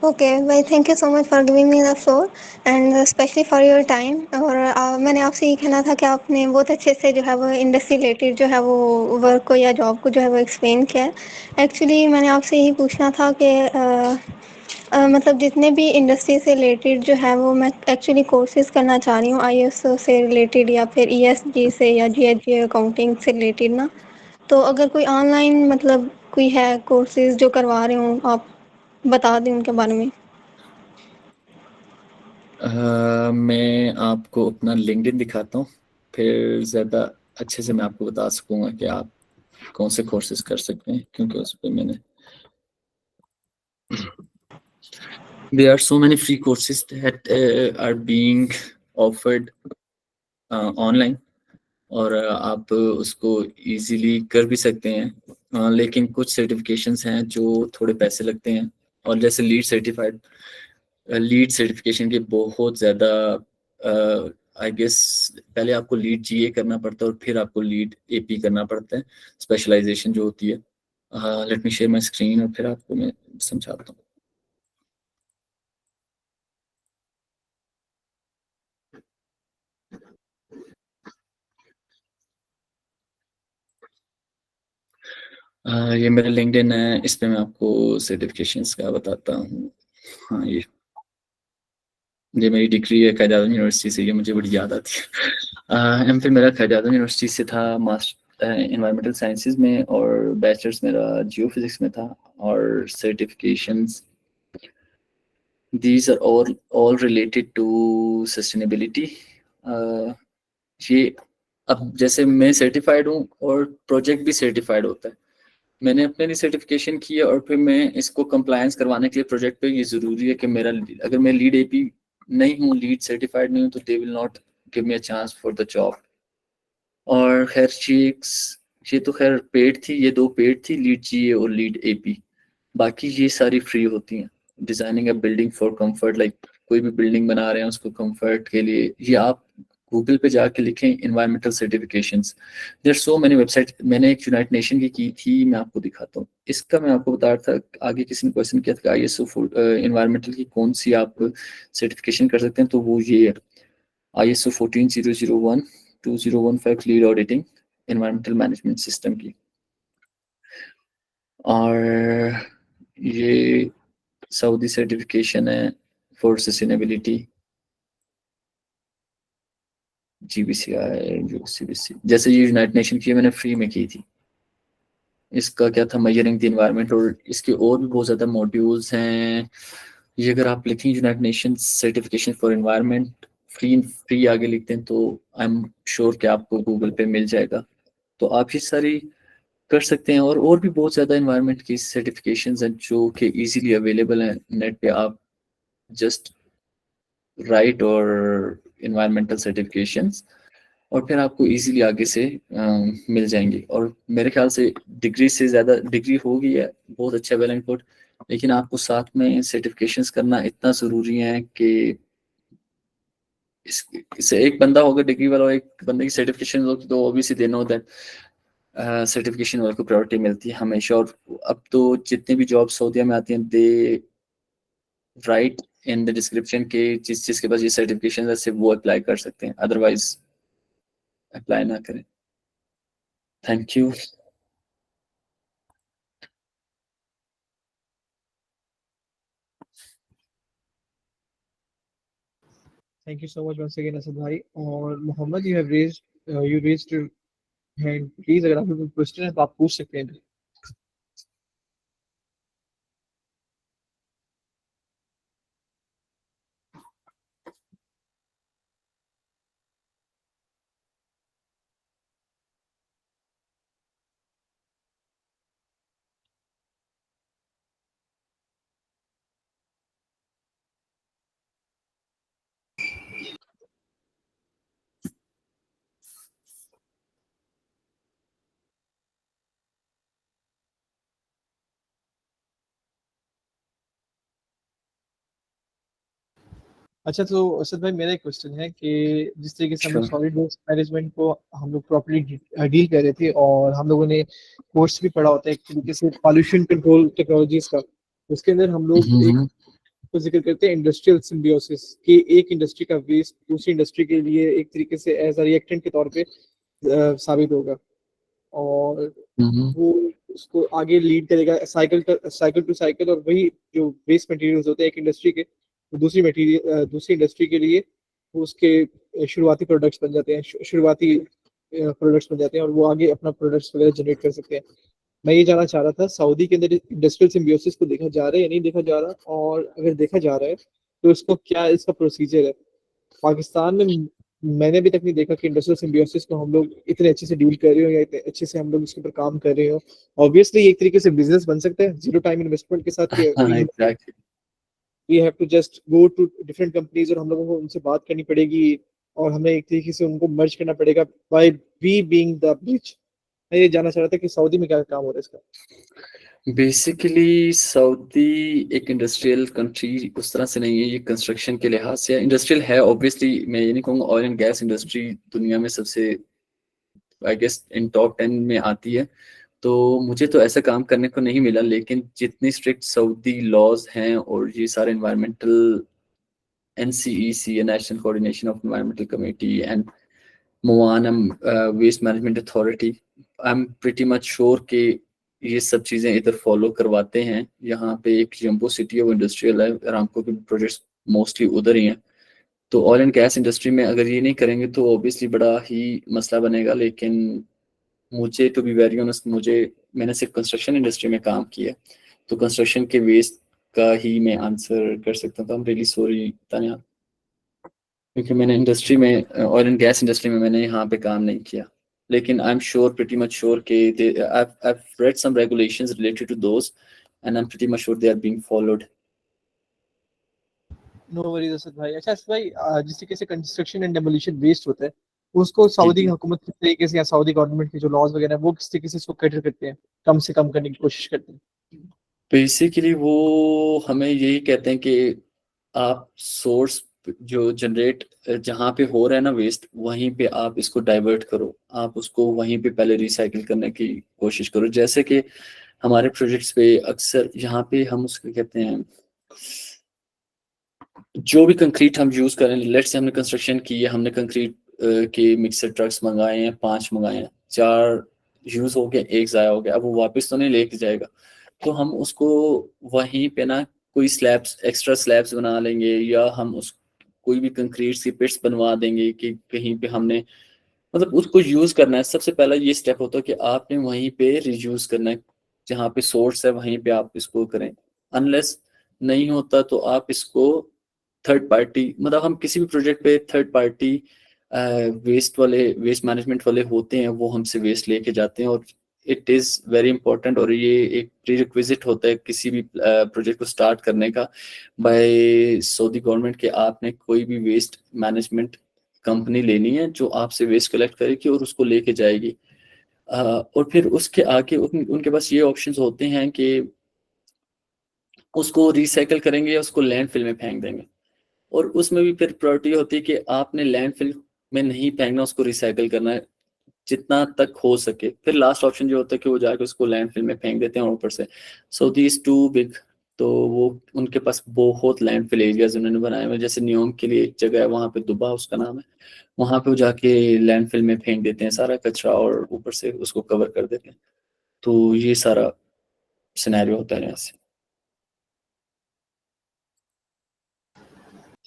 Speaker 7: Okay, well, thank you so much for giving me the floor and especially for your time. और मैंने आपसे ये कहना था कि आपने बहुत अच्छे से जो है वो इंडस्ट्री रिलेटेड जो है वो वर्क को या जॉब को जो है वो एक्सप्लेन किया है। एक्चुअली मैंने आपसे यही पूछना था कि मतलब जितने भी इंडस्ट्री से रिलेटेड जो है वो मैं एक्चुअली कोर्सेज करना चाह रही हूँ आईएसओ से रिलेटेड या फिर ईएसजी से या जीएचजी अकाउंटिंग से रिलेटेड ना। तो अगर कोई ऑनलाइन मतलब कोई है कोर्सेज जो करवा रहे हो आप बता दें उनके बारे में।
Speaker 2: मैं आपको अपना लिंक्डइन दिखाता हूँ, फिर ज़्यादा अच्छे से मैं आपको बता सकूँगा कि आप कौन से कोर्सेज कर सकते हैं, क्योंकि उस पर मैंने there are so many free courses that are being offered online, और आप उसको इजीली कर भी सकते हैं। लेकिन कुछ सर्टिफिकेशंस हैं जो थोड़े पैसे लगते हैं, और जैसे लीड सर्टिफिकेशन के बहुत ज़्यादा, आई गेस पहले आपको लीड जीए करना पड़ता है और फिर आपको लीड एपी करना पड़ता है, स्पेशलाइजेशन जो होती है। Let me share my screen और फिर आपको मैं समझाता हूँ। ये मेरा लिंक्डइन है, इस पे मैं आपको सर्टिफिकेशंस का बताता हूँ। हाँ, ये मेरी डिग्री है कायद आज़म यूनिवर्सिटी से, ये मुझे बड़ी याद आती है। एमफिल मेरा कायद आज़म यूनिवर्सिटी से था, मास्टर एनवायरमेंटल साइंसेज में, और बैचलर्स मेरा जियोफिजिक्स में था। और certifications these are all related to sustainability. ये अब जैसे मैं सर्टिफाइड हूँ और प्रोजेक्ट भी सर्टिफाइड होता है। मैंने अपने लिए सर्टिफिकेशन की है और फिर मैं इसको कंप्लायंस करवाने के लिए प्रोजेक्ट पे ये ज़रूरी है कि मेरा, अगर मैं लीड एपी नहीं हूँ, लीड सर्टिफाइड नहीं हूँ, तो they will not give me a chance for the job. और खैर ये तो खैर पेड थी, ये 2 पेड थी, लीड जीए और लीड एपी। बाकी ये सारी फ्री होती हैं। Designing a building for comfort, like कोई भी बिल्डिंग बना रहे हैं उसको कंफर्ट के लिए, ये आप गूगल पे जाके लिखें environmental certifications, there so many website. मैंने एक यूनाइटेड नेशन की थी, मैं आपको दिखाता हूँ। इसका मैं आपको बता रहा था, आगे किसी ने क्वेश्चन किया था आईएसओ एनवायरमेंटल की कौन सी आप सर्टिफिकेशन कर सकते हैं, तो वो ये है ISO 14001 2015 lead auditing environmental management system की। और ये सऊदी सर्टिफिकेशन है फॉर सस्टेनेबिलिटी, GBCI UCBC। जैसे ये यूनाइटेड नेशन की मैंने फ्री में की थी। इसका क्या था, मेजरिंग द एनवायरनमेंट, और इसके और भी बहुत ज़्यादा मॉड्यूल्स हैं। ये अगर आप लिखें United nation certification for environment free आगे लिखते हैं, तो आई एम श्योर कि आपको गूगल पे मिल जाएगा। तो आप ये सारी कर सकते हैं। और भी बहुत ज़्यादा एनवायरनमेंट की सर्टिफिकेशंस हैं जो कि इजीली अवेलेबल हैं नेट पे। आप जस्ट राइट और एनवायरमेंटल सर्टिफिकेशंस, और फिर आपको इजीली आगे से मिल जाएंगी। और मेरे ख्याल से डिग्री से ज़्यादा, डिग्री होगी है बहुत अच्छा, वेल एंड गुड, लेकिन आपको साथ में सर्टिफिकेशंस करना इतना ज़रूरी है कि इससे एक बंदा होगा डिग्री वाला और एक बंदे की सर्टिफिकेशन होगी, तो obviously they know that certification वाले को प्रायोरिटी मिलती है हमेशा। और अब तो जितने भी जॉब सऊदीया में आती हैं, दे राइट इन द डिस्क्रिप्शन के जिसके पास ये सर्टिफिकेशन है सिर्फ वो अप्लाई कर सकते हैं, अदरवाइज अप्लाई ना करें। Thank you.
Speaker 1: Thank you so much once again Asad भाई। और Mohammad, you raised your hand. Please अगर आपको कोई क्वेश्चन है तो आप पूछ सकते हैं। अच्छा, तो असद भाई मेरा एक क्वेश्चन है कि जिस तरीके से हम लोग
Speaker 2: Sure.
Speaker 1: सॉलिड वेस्ट मैनेजमेंट को हम लोग प्रॉपर्ली डील कर रहे थे, और हम लोगों ने कोर्स भी पढ़ा होता है एक तरीके से पॉल्यूशन कंट्रोल टेक्नोलॉजीज का, उसके अंदर हम लोग एक
Speaker 2: हम्म
Speaker 1: को जिक्र करते हैं इंडस्ट्रियल सिम्बियोसिस, कि एक इंडस्ट्री का वेस्ट दूसरी इंडस्ट्री के लिए एक तरीके से एज अ रिएक्टेंट के तौर पे साबित होगा, और
Speaker 2: हम्म
Speaker 1: वो उसको आगे लीड करेगा साइकिल टू साइकिल, और वही जो वेस्ट मटेरियल्स होते हैं एक इंडस्ट्री के, वो दूसरी इंडस्ट्री के लिए वो उसके शुरुआती प्रोडक्ट्स बन जाते हैं, शुरुआती प्रोडक्ट्स बन जाते हैं, और वो आगे अपना प्रोडक्ट्स वगैरह जनरेट कर सकते हैं। मैं ये जानना चाह रहा था, सऊदी के अंदर इंडस्ट्रियल सिम्बियोसिस को देखा जा रहा है या नहीं देखा जा रहा, और अगर देखा जा रहा है तो इसको क्या इसका प्रोसीजर है। पाकिस्तान में मैंने अभी तक नहीं देखा कि इंडस्ट्रियल सिम्बियोसिस को हम लोग इतने अच्छे से डील कर रहे हो, या इतने अच्छे से हम लोग इसके ऊपर काम कर रहे हो। ऑब्वियसली एक तरीके से बिजनेस बन सकता है जीरो टाइम इन्वेस्टमेंट के साथ, कि
Speaker 2: exactly
Speaker 1: we have to just go to different companies, और हम लोगों को उनसे बात करनी पड़ेगी, और हमें एक तरीके से उनको मर्ज करना पड़ेगा by we being the bridge. मैं ये जानना चाह रहा था कि सऊदी में क्या काम हो रहा है इसका।
Speaker 2: बेसिकली सऊदी एक इंडस्ट्रियल कंट्री उस तरह से नहीं है, ये कंस्ट्रक्शन के लिहाज से इंडस्ट्रियल है। ऑब्वियसली मैं ये नहीं कहूँगा, ऑयल एंड गैस इंडस्ट्री दुनिया में सबसे आई गेस इन टॉप 10 में आती है, तो मुझे तो ऐसा काम करने को नहीं मिला। लेकिन जितनी स्ट्रिक्ट सऊदी लॉज हैं और ये सारे environmental NCEC, national coordination of environmental committee, and मोवाना waste management authority, I am pretty much sure कि ये सब चीज़ें इधर फॉलो करवाते हैं। यहाँ पे एक जम्बो सिटी ऑफ इंडस्ट्रियल है, अरामको के प्रोजेक्ट्स मोस्टली उधर ही हैं। तो ऑयल एंड गैस इंडस्ट्री में अगर ये नहीं करेंगे तो ऑब्वियसली बड़ा ही मसला बनेगा। लेकिन मुझे टू बी वेरी ऑनेस्ट, मैंने सिर्फ कंस्ट्रक्शन इंडस्ट्री में काम किया, तो कंस्ट्रक्शन के वेस्ट का ही मैं आंसर कर सकता था। I am really sorry Tania, क्योंकि मैंने इंडस्ट्री में ऑयल एंड गैस इंडस्ट्री में मैंने यहाँ पे काम नहीं किया। लेकिन I am sure, pretty much sure कि I've read some regulations related to those and I'm pretty much sure they are being followed.
Speaker 1: No worries Asad भाई। अच्छा असद भाई, जिस तरीके से कंस्ट्रक्शन एंड डेमोलिशन वेस्ट होता है, उसको सऊदी हुकूमत किस तरीके से, या सऊदी गवर्नमेंट के जो लॉज वगैरह हैं, वो किस तरीके से इसको कैटर करते हैं, कम से कम करने की कोशिश करते हैं।
Speaker 2: बेसिकली वो हमें यही कहते हैं कि आप सोर्स जो जनरेट जहाँ पे हो रहा है ना वेस्ट, वहीं पे आप इसको डाइवर्ट करो, आप उसको वहीं पे पहले रिसाइकिल करने की कोशिश करो। जैसे कि हमारे प्रोजेक्ट्स पे अक्सर यहाँ पे हम उसको कहते हैं, जो भी कंक्रीट हम यूज करें, लेट्स से हमने कंस्ट्रक्शन की है, हमने कंक्रीट के मिक्सर ट्रक्स मंगाए हैं, 5 मंगाए हैं, 4 यूज हो गए, 1 जाया हो गया, अब वो वापस तो नहीं लेके जाएगा, तो हम उसको वहीं पे ना कोई स्लैब्स, एक्स्ट्रा स्लैब्स बना लेंगे, या हम उस कोई भी कंक्रीट की पिट्स बनवा देंगे कि कहीं पे हमने मतलब उसको यूज करना है। सबसे पहला ये स्टेप होता है कि आपने वहीं पे रियूज करना है, जहाँ पे सोर्स है वहीं पे आप इसको करें। अनलेस नहीं होता तो आप इसको थर्ड पार्टी, मतलब हम किसी भी प्रोजेक्ट पे थर्ड पार्टी वेस्ट मैनेजमेंट वाले होते हैं, वो हमसे वेस्ट लेके जाते हैं, और इट इज़ वेरी इंपॉर्टेंट, और ये एक प्रीरिक्विजिट होता है किसी भी प्रोजेक्ट को स्टार्ट करने का बाय सऊदी गवर्नमेंट, के आपने कोई भी वेस्ट मैनेजमेंट कंपनी लेनी है जो आपसे वेस्ट कलेक्ट करेगी और उसको लेके जाएगी। और फिर उसके आगे उनके पास ये ऑप्शंस होते हैं कि उसको रिसाइकल करेंगे या उसको लैंडफिल में फेंक देंगे, और उसमें भी फिर प्रायोरिटी होती है कि आपने लैंडफिल में नहीं फेंकना, उसको रिसाइकल करना है जितना तक हो सके। फिर लास्ट ऑप्शन जो होता है कि वो जाके उसको लैंडफिल में फेंक देते हैं, और ऊपर से सऊदी इज टू बिग, तो वो उनके पास बहुत लैंडफिल एरियाज उन्होंने बनाए हुए। जैसे न्योम के लिए एक जगह है, वहाँ पे दुबा उसका नाम है, वहाँ पे वो जाके लैंडफिल में फेंक देते हैं सारा कचरा, और ऊपर से उसको कवर कर देते हैं। तो ये सारा सिनेरियो होता है यहाँ से।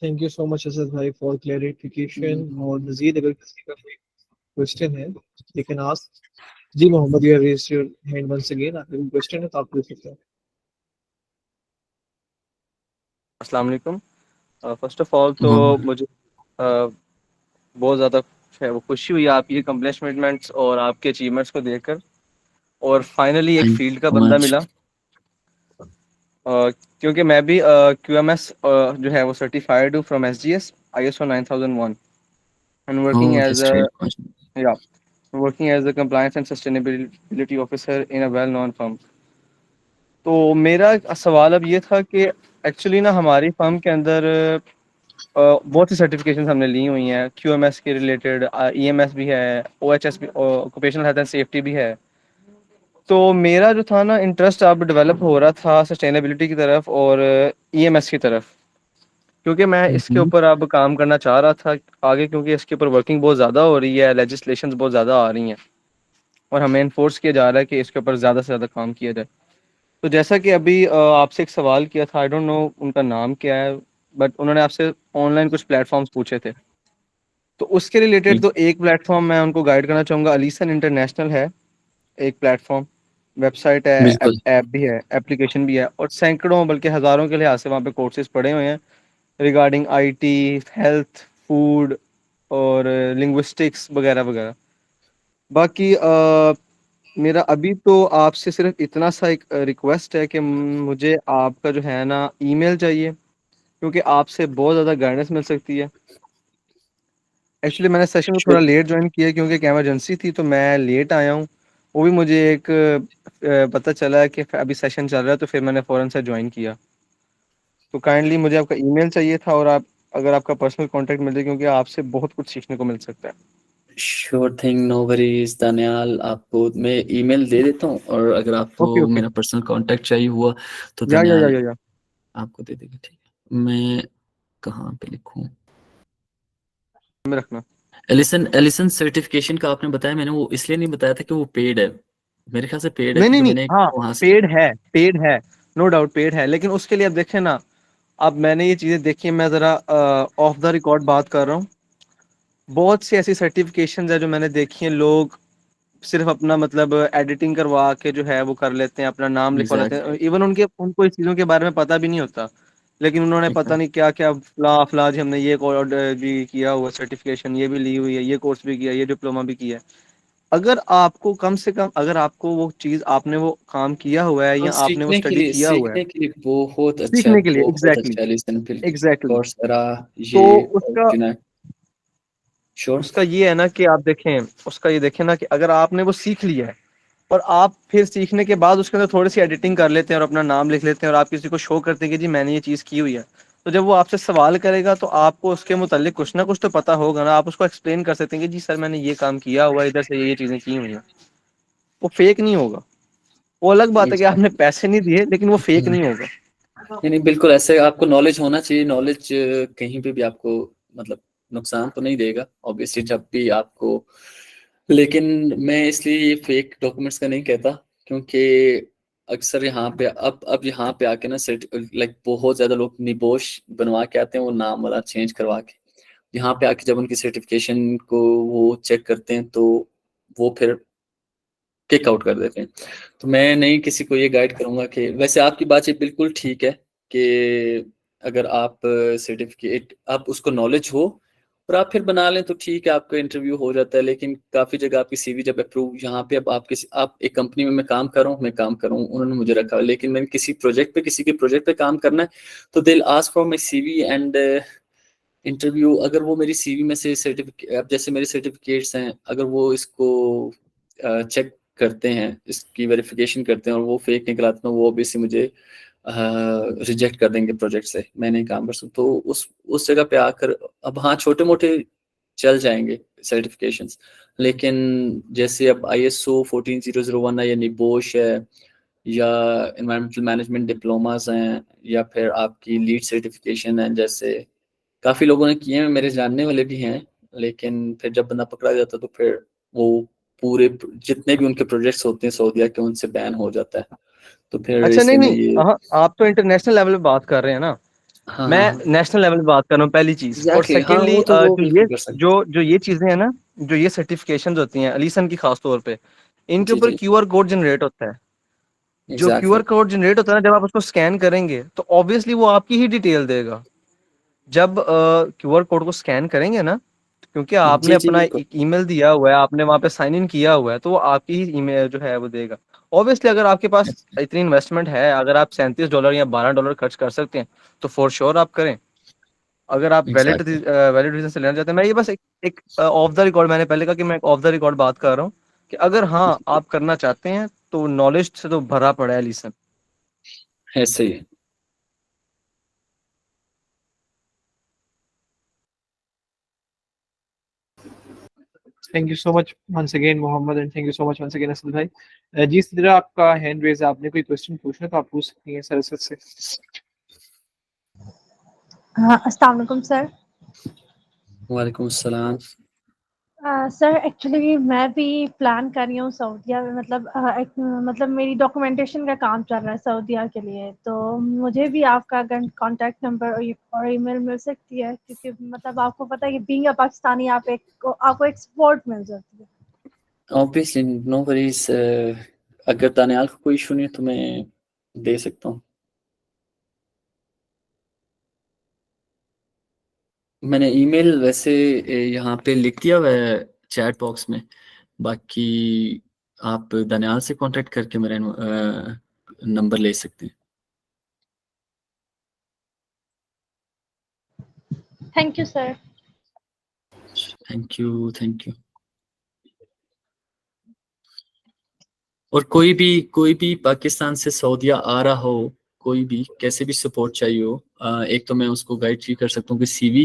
Speaker 1: Thank you so much Asad भाई फॉर क्लैरिफिकेशन। और मजीद अगर किसी का कोई क्वेश्चन है यू कैन आस्क। जी Mohammad, you have raised your hand once again, आपका कोई क्वेश्चन है तो आप पूछ सकते हैं।
Speaker 8: अस्सलाम वालेकुम। फर्स्ट ऑफ ऑल तो मुझे बहुत ज़्यादा खुशी हुई आपकी अकम्पलिशमेंट्स और आपके अचीवमेंट्स को देखकर, और फाइनली एक फील्ड का बंदा मिला, क्योंकि मैं भी QMS जो है वो सर्टिफाइड हूँ from SGS ISO 9001 and working as a compliance and sustainability officer in a well known firm. तो मेरा सवाल अब ये था कि एक्चुअली ना हमारी फर्म के अंदर बहुत सी सर्टिफिकेशन हमने ली हुई हैं, QMS के रिलेटेड, EMS भी है, OHS भी, ऑक्यूपेशनल हेल्थ एंड सेफ्टी भी है। तो मेरा जो था ना इंटरेस्ट अब डेवलप हो रहा था सस्टेनेबिलिटी की तरफ और EMS की तरफ, क्योंकि मैं इसके ऊपर अब काम करना चाह रहा था आगे, क्योंकि इसके ऊपर वर्किंग बहुत ज़्यादा हो रही है, लेजिस्लेशंस बहुत ज़्यादा आ रही हैं और हमें इन्फोर्स किया जा रहा है कि इसके ऊपर ज़्यादा से ज़्यादा काम किया जाए। तो जैसा कि अभी आपसे एक सवाल किया था, आई डोंट नो उनका नाम क्या है, बट उन्होंने आपसे ऑनलाइन कुछ प्लेटफॉर्म्स पूछे थे, तो उसके रिलेटेड तो एक प्लेटफॉर्म मैं उनको गाइड करना चाहूँगा, अलीसन इंटरनेशनल है एक प्लेटफॉर्म, वेबसाइट है,
Speaker 2: बिल्कुल
Speaker 8: ऐप भी है, एप्लीकेशन भी है, और सैकड़ों बल्कि हज़ारों के लिहाज से वहाँ पे कोर्सेज पड़े हुए हैं रिगार्डिंग IT, हेल्थ, फूड और लिंग्विस्टिक्स वगैरह वगैरह। बाकी मेरा अभी तो आपसे सिर्फ इतना सा एक रिक्वेस्ट है कि मुझे आपका जो है ना ईमेल चाहिए, क्योंकि आपसे बहुत ज़्यादा गाइडेंस मिल सकती है। एक्चुअली मैंने सेशन को थोड़ा लेट ज्वाइन किया क्योंकि एक इमरजेंसी थी, तो मैं लेट आया हूँ। वो भी मुझे एक पता चला कि अभी सेशन चल रहा है, तो फिर मैंने फ़ौरन से ज्वाइन किया। तो काइंडली मुझे आपका ईमेल चाहिए था, और आप अगर आपका पर्सनल कांटेक्ट मिल जाए, क्योंकि आपसे बहुत कुछ सीखने को मिल सकता है।
Speaker 2: Sure thing, no worries Daniyal, आपको मैं ईमेल दे देता हूँ, और अगर आपको
Speaker 8: ओके ओके,
Speaker 2: मेरा पर्सनल कांटेक्ट चाहिए हुआ तो
Speaker 8: या
Speaker 2: दानियाल
Speaker 8: या
Speaker 2: आपको दे देगा। ठीक है, मैं कहाँ पे लिखूँ?
Speaker 8: में रखना।
Speaker 2: एलिसन एलिसन सर्टिफिकेशन का आपने बताया, मैंने वो इसलिए नहीं बताया था कि वो पेड है। मेरे ख्याल से पेड है,
Speaker 8: नहीं नहीं
Speaker 2: क्योंकि
Speaker 8: नहीं,
Speaker 2: मैंने
Speaker 8: हाँ
Speaker 2: वहाँ से
Speaker 8: पेड है, नो डाउट पेड है, लेकिन उसके लिए अब देखें ना, अब मैंने ये चीज़ें देखी हैं, मैं ज़रा ऑफ द रिकॉर्ड बात कर रहा हूँ। बहुत सी ऐसी सर्टिफिकेशन है जो मैंने देखी हैं, लोग सिर्फ अपना मतलब एडिटिंग करवा के जो है वो कर लेते हैं, अपना नाम लिखवा लेते हैं,
Speaker 2: एग्जैक्टली
Speaker 8: इवन उनको इस चीज़ों के बारे में पता भी नहीं होता, लेकिन उन्होंने पता नहीं क्या क्या फला फला जी, हमने ये कोर्स भी किया हुआ, सर्टिफिकेशन ये भी ली हुई है, ये कोर्स भी किया, ये डिप्लोमा भी किया है। अगर आपको कम से कम, अगर आपको वो चीज़, आपने वो काम किया हुआ है
Speaker 2: हाँ,
Speaker 8: या आपने वो स्टडी किया हुआ है,
Speaker 2: सीखने के लिए
Speaker 8: सीखने के लिए,
Speaker 2: बहुत
Speaker 8: एग्जैक्टली
Speaker 2: अच्छा है एलिसन, बिल्कुल।
Speaker 8: एग्जैक्टली।
Speaker 2: कोर्सेरा,
Speaker 8: तो
Speaker 2: ये
Speaker 8: उसका
Speaker 2: श्योर।
Speaker 8: उसका ये है ना कि आप देखें, उसका ये देखें ना कि अगर आपने वो सीख लिया है और आप फिर सीखने के बाद उसके अंदर थोड़ी सी एडिटिंग कर लेते हैं और अपना नाम लिख लेते हैं और आप किसी को शो करते हैं कि जी मैंने ये चीज़ की हुई है, तो जब वो आपसे सवाल करेगा तो आपको उसके मुतालिक कुछ ना कुछ तो पता होगा ना, आप उसको एक्सप्लेन कर सकते हैं कि जी सर मैंने ये काम किया हुआ है, इधर से ये चीज़ें की हुई हैं। वो फेक नहीं होगा। वो अलग बात है कि आपने पैसे नहीं दिए, लेकिन वो फेक नहीं होगा।
Speaker 2: नहीं नहीं, बिल्कुल ऐसे आपको नॉलेज होना चाहिए। नॉलेज कहीं पे भी आपको मतलब नुकसान तो नहीं देगा ऑब्वियसली, जब भी आपको। लेकिन मैं इसलिए ये फेक डॉक्यूमेंट्स का नहीं कहता, क्योंकि अक्सर यहाँ पे अब यहाँ पे आके ना सेट लाइक बहुत ज्यादा लोग निबोश बनवा के आते हैं, वो नाम वाला चेंज करवा के। यहाँ पे आके जब उनकी सर्टिफिकेशन को वो चेक करते हैं, तो वो फिर किक आउट कर देते हैं। तो मैं नहीं किसी को ये गाइड करूंगा कि, वैसे आपकी बात ये बिल्कुल ठीक है कि अगर आप सर्टिफिकेट, आप उसको नॉलेज हो और आप फिर बना लें तो ठीक है, आपका इंटरव्यू हो जाता है। लेकिन काफी जगह आपकी CV जब अप्रूव, यहाँ पे अब आप एक कंपनी में मैं काम कर रहा हूँ, उन्होंने मुझे रखा, लेकिन मैंने किसी के प्रोजेक्ट पे काम करना है, तो they will ask for my CV and interview. अगर वो मेरी CV में से सर्टिफिकेट, अब जैसे मेरे सर्टिफिकेट्स हैं, अगर वो इसको चेक करते हैं, इसकी वेरिफिकेशन करते हैं और वो फेक निकला, तो वो ऑब्वियसली मुझे रिजेक्ट कर देंगे प्रोजेक्ट से, मैं नहीं काम कर सकता। तो उस जगह पे आकर अब हाँ, छोटे मोटे चल जाएंगे सर्टिफिकेशंस, लेकिन जैसे अब ISO 14001 है, या निबोश है, या एनवायरमेंटल मैनेजमेंट डिप्लोमास हैं, या फिर आपकी लीड सर्टिफिकेशन है, जैसे काफी लोगों ने किए हैं, मेरे जानने वाले भी हैं, लेकिन फिर जब बंदा पकड़ा जाता है तो फिर वो पूरे जितने भी उनके प्रोजेक्ट्स होते हैं सऊदीया के, उनसे बैन हो जाता है। तो फिर
Speaker 8: अच्छा नहीं
Speaker 2: इसलिए मैं
Speaker 8: नहीं,
Speaker 2: ये
Speaker 8: हाँ आप तो इंटरनेशनल लेवल पे बात कर रहे हैं ना,
Speaker 2: हाँ हाँ
Speaker 8: मैं
Speaker 2: हाँ
Speaker 8: नेशनल लेवल पे बात कर रहा हूँ, पहली चीज। और
Speaker 2: एग्जैक्टली हाँ,
Speaker 8: सेकेंडली
Speaker 2: वो तो वो
Speaker 8: जो
Speaker 2: बिल्कुल
Speaker 8: ये
Speaker 2: कर सकते
Speaker 8: जो ये चीजें हैं ना, जो ये सर्टिफिकेशन होती हैं अलीसन की खास तौर पे,
Speaker 2: हैं।
Speaker 8: इनके
Speaker 2: जी
Speaker 8: ऊपर
Speaker 2: जी,
Speaker 8: QR कोड जनरेट होता है। जो
Speaker 2: एग्जैक्टली
Speaker 8: QR कोड जनरेट होता है ना, जब आप उसको स्कैन करेंगे तो ऑब्वियसली वो आपकी ही डिटेल देगा। जब QR कोड को स्कैन करेंगे ना, क्योंकि आपने
Speaker 2: जी जी
Speaker 8: अपना
Speaker 2: बिल्कुल।
Speaker 8: एक ईमेल दिया हुआ है, आपने वहां पे साइन इन किया हुआ है, तो वो आपकी ही ईमेल जो है वो देगा। ऑब्वियसली अगर आपके पास इतनी इन्वेस्टमेंट है, अगर आप $37 या $12 खर्च कर सकते हैं, तो फॉर श्योर आप करें। अगर आप वैलिड
Speaker 2: एग्जैक्टली
Speaker 8: वैलिड रीजन से लेना चाहते हैं, मैं ये बस एक ऑफ द रिकॉर्ड, मैंने पहले कहा कि मैं ऑफ द रिकॉर्ड बात कर रहा हूँ कि अगर हाँ आप करना चाहते हैं तो नॉलेज से तो भरा पड़ा है लिसन।
Speaker 2: ऐसे ही है।
Speaker 1: Thank you so much once again, Mohammed, and thank you so much once again, Asad भाई. जी सिद्रा, आपका हैंड रेज है, आपने कोई क्वेश्चन पूछना तो आप पूछ सकती हैं सर से.
Speaker 9: हाँ, अस्सलाम वालेकुम सर.
Speaker 2: वालेकुम अस्सलाम.
Speaker 9: सर एक्चुअली मैं भी प्लान कर रही हूँ सऊदीया में, मतलब मेरी डॉक्यूमेंटेशन का काम चल रहा है सऊदीया के लिए, तो मुझे भी आपका अगर कॉन्टैक्ट नंबर और ईमेल मिल सकती है, क्योंकि मतलब आपको पता है कि बीइंग अ पाकिस्तानी आपको एक सपोर्ट मिल जाती है.
Speaker 2: Obviously no worries. अगर दानियाल को कोई इशू नहीं है तो मैं दे सकता हूँ. मैंने ईमेल वैसे यहाँ पे लिख दिया हुआ है चैट बॉक्स में. बाकी आप दानियाल से कांटेक्ट करके मेरा नंबर ले सकते हैं.
Speaker 9: Thank you sir.
Speaker 2: Thank you. और कोई भी पाकिस्तान से सऊदीया आ रहा हो, कोई भी कैसे भी सपोर्ट चाहिए हो, एक तो मैं उसको गाइड भी कर सकता हूँ कि सीवी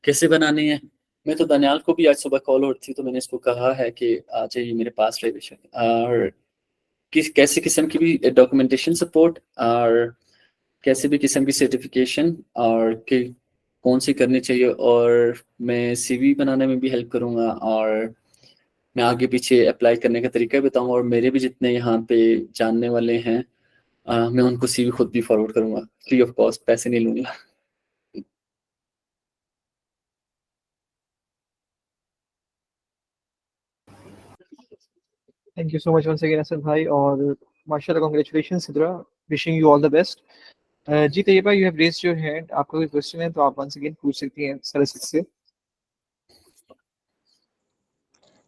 Speaker 2: कैसे बनानी है. मैं तो दानियाल को भी आज सुबह कॉल उठी तो मैंने इसको कहा है कि आ जाइए मेरे पास रिविजन और कैसे किस्म की भी डॉक्यूमेंटेशन सपोर्ट और कैसे भी किस्म की सर्टिफिकेशन और कि कौन सी करनी चाहिए, और मैं सीवी बनाने में भी हेल्प करूँगा और मैं आगे पीछे अप्लाई करने का तरीका भी बताऊंगा. और मेरे भी जितने यहाँ पे जानने वाले हैं मैं उनको सीवी खुद भी फॉरवर्ड करूंगा फ्री ऑफ कॉस्ट, पैसे नहीं लूंगा.
Speaker 1: Thank you so much once again, Asad भाई, और माशाल्लाह congratulations Sidra, wishing you all the best. Ji Taiba, you have raised your hand. आपका कोई क्वेश्चन है तो आप once again पूछ सकती हैं सर से.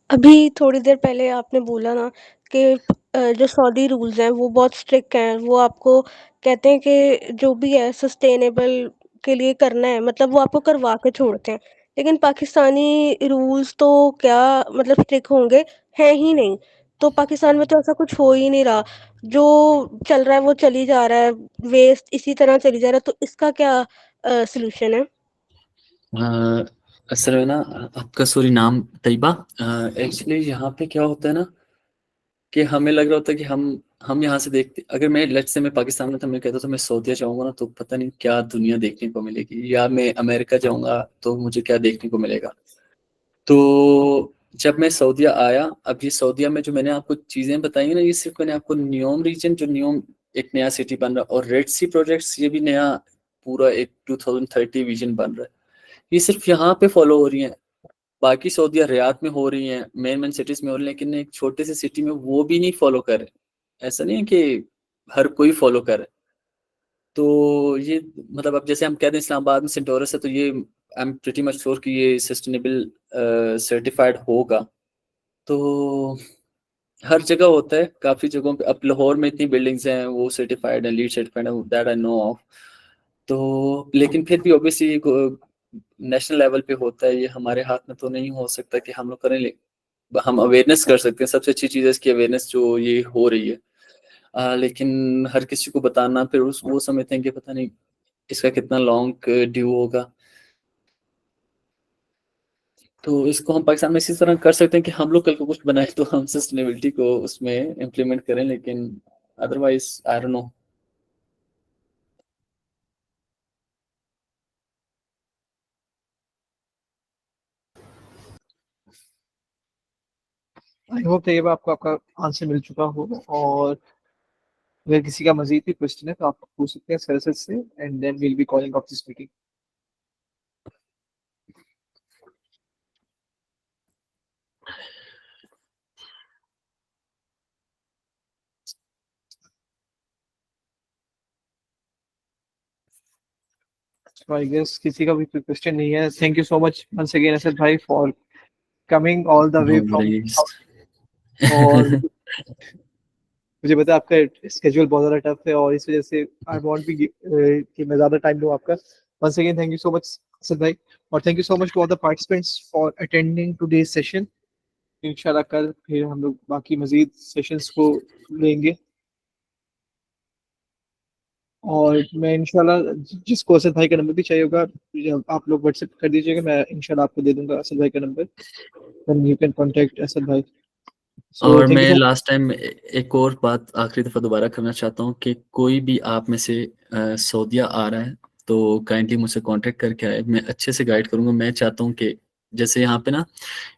Speaker 5: अभी थोड़ी देर पहले आपने बोला ना कि जो सऊदी रूल्स हैं वो बहुत स्ट्रिक्ट हैं, वो आपको कहते हैं कि जो भी है सस्टेनेबल के लिए करना है, मतलब वो आपको करवा के छोड़ते हैं। लेकिन पाकिस्तानी रूल्स तो क्या मतलब स्ट्रिक्ट होंगे, हैं ही नहीं। तो पाकिस्तान में तो ऐसा कुछ हो ही नहीं रहा, जो चल रहा है वो चली जा रहा है, वेस्ट इसी तरह चली जा रहा है, तो इसका क्या सॉल्यूशन है?
Speaker 2: असल में ना, आपका सॉरी नाम तैयबा. एक्चुअली यहाँ पे क्या होता है ना कि हमें लग रहा होता है कि हम यहाँ से देखते, अगर मैं लेट्स से मैं पाकिस्तान में था, मैं कहता तो मैं सऊदीया जाऊंगा ना तो पता नहीं क्या दुनिया देखने को मिलेगी, या मैं अमेरिका जाऊंगा तो मुझे क्या देखने को मिलेगा. तो जब मैं सऊदीया आया, अब ये सऊदीया में जो मैंने आपको चीजें बताई हैं ना, ये सिर्फ मैंने आपको न्योम रीजन, जो न्योम एक नया सिटी बन रहा है, और रेड सी प्रोजेक्ट्स, ये भी नया पूरा एक 2030 विजन बन रहा है, ये सिर्फ यहाँ पे फॉलो हो रही हैं. बाकी सऊदीया रियाद में हो रही हैं, मेन मेन सिटीज में हो रही हैं, लेकिन एक छोटे से सिटी में वो भी नहीं फॉलो कर रहे. ऐसा नहीं है कि हर कोई फॉलो कर रहा है. तो ये मतलब अब जैसे हम कहते हैं इस्लामाबाद में सेंटोरस है, तो ये आई एम प्रीटी मच श्योर कि ये सस्टेनेबल सर्टिफाइड होगा. तो हर जगह होता है, काफी जगहों पे. अब लाहौर में इतनी बिल्डिंग्स हैं वो सर्टिफाइड है, लीड सर्टिफाइड है, दैट आई नो ऑफ. तो लेकिन फिर भी ऑब्वियसली नेशनल लेवल पे होता है, ये हमारे हाथ में तो नहीं हो सकता कि हम लोग करें. हम अवेयरनेस कर सकते हैं, सबसे अच्छी चीज़ है इसकी अवेयरनेस जो ये हो रही है. लेकिन हर किसी को बताना, फिर वो समझते हैं कि पता नहीं इसका कितना लॉन्ग ड्यू होगा. तो इसको हम पाकिस्तान में इसी तरह कर सकते हैं कि हम लोग कल को कुछ बनाए तो हम सस्टेनेबिलिटी को उसमें इम्प्लीमेंट करें, लेकिन otherwise I don't know.
Speaker 1: I hope Tayyaba आपको आपका आंसर मिल चुका हो, और अगर किसी का मजीद भी क्वेश्चन है तो आप पूछ सकते हैं सर से, and then we'll be calling off this meeting. So I guess किसी का भी क्वेश्चन नहीं है. Thank you so much once again Asad भाई for coming all the way
Speaker 2: no
Speaker 1: from.
Speaker 2: Worries.
Speaker 1: और मुझे पता है आपका स्केड्यूल बहुत ज़्यादा टफ है, और इस वजह से आई वांट भी कि मैं ज़्यादा टाइम दूं आपका. Once again thank you so much Asad भाई, और thank you so much to all the participants for attending today's session. इंशाल्लाह कल फिर हम लोग बाकी मजीद सेशंस को लेंगे. और मैं इंशाल्लाह जिसको असद भाई का नंबर भी चाहिए होगा आप लोग व्हाट्सएप कर दीजिएगा, मैं इंशाल्लाह आपको दे दूंगा असद भाई का number, then you can contact Asad भाई। सो
Speaker 2: और
Speaker 1: थैंक यू
Speaker 2: मैं
Speaker 1: सो
Speaker 2: लास्ट टाइम एक और बात आखिरी दफ़ा दोबारा करना चाहता हूँ कि कोई भी आप में से सऊदीया आ रहा है तो काइंडली मुझसे कांटेक्ट करके आए, मैं अच्छे से गाइड करूँगा। मैं चाहता हूँ कि जैसे यहाँ पे ना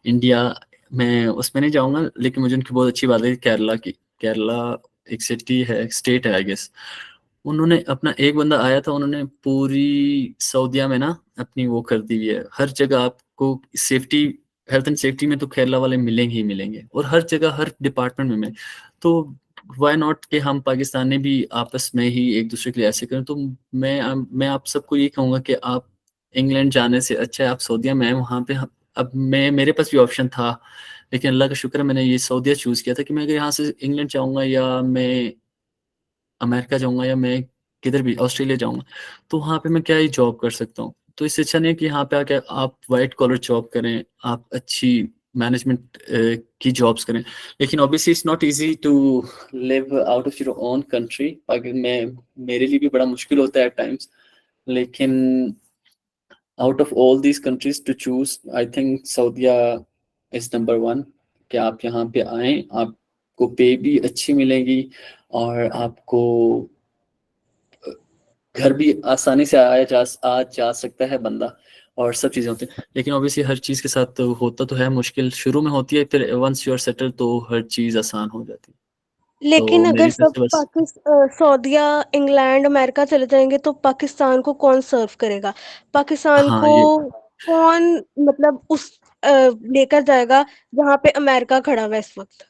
Speaker 2: इंडिया, मैं उसमें नहीं जाऊँगा, लेकिन मुझे उनकी बहुत अच्छी बात है केरला की। केरला एक सिटी है, स्टेट है आई गेस। उन्होंने अपना एक बंदा आया था, उन्होंने पूरी सऊदीया में ना अपनी वो कर दी हुई है। हर जगह आपको सेफ्टी, हेल्थ एंड सेफ्टी में तो केरला वाले मिलेंगे ही मिलेंगे, और हर जगह हर डिपार्टमेंट में मिलेंगे। तो व्हाई नॉट कि हम पाकिस्तानी भी आपस में ही एक दूसरे के लिए ऐसे करें। तो मैं आप सबको ये कहूँगा कि आप इंग्लैंड जाने से अच्छा है आप सऊदीया में आए, वहाँ पे अब मैं, मेरे पास भी ऑप्शन था, लेकिन अल्लाह का शुक्र है मैंने ये सऊदीया चूज़ किया था कि मैं अगर यहाँ से इंग्लैंड जाऊँगा या मैं अमेरिका जाऊँगा या मैं किधर भी ऑस्ट्रेलिया जाऊँगा, तो वहाँ पे मैं क्या ही जॉब कर सकता हूँ। तो इससे अच्छा नहीं है कि यहाँ पे आके आप व्हाइट कॉलर जॉब करें, आप अच्छी मैनेजमेंट की जॉब्स करें। लेकिन obviously it's not easy to live out of your own country. अगर मेरे लिए भी बड़ा मुश्किल होता है एट टाइम्स, लेकिन out of all these countries to choose, I think Saudia is number one. कि आप यहाँ पे आएँ, आपको पे भी अच्छी मिलेगी और आपको घर भी आसानी से आ जा सकता है बंदा, और सब चीज़ें होती हैं। लेकिन ऑब्वियसली हर चीज़ के साथ तो होता तो है मुश्किल, शुरू में होती है, फिर वंस यू आर सेटल तो हर चीज़ आसान हो जाती है।
Speaker 5: लेकिन
Speaker 2: तो
Speaker 5: अगर
Speaker 2: मेरी तरफ
Speaker 5: सब
Speaker 2: से बस
Speaker 5: सऊदीया, इंग्लैंड, अमेरिका चले जाएंगे तो पाकिस्तान को कौन सर्व करेगा? पाकिस्तान
Speaker 2: हाँ,
Speaker 5: को
Speaker 2: ये
Speaker 5: कौन मतलब उस लेकर जाएगा जहाँ पे अमेरिका खड़ा हुआ है इस वक्त?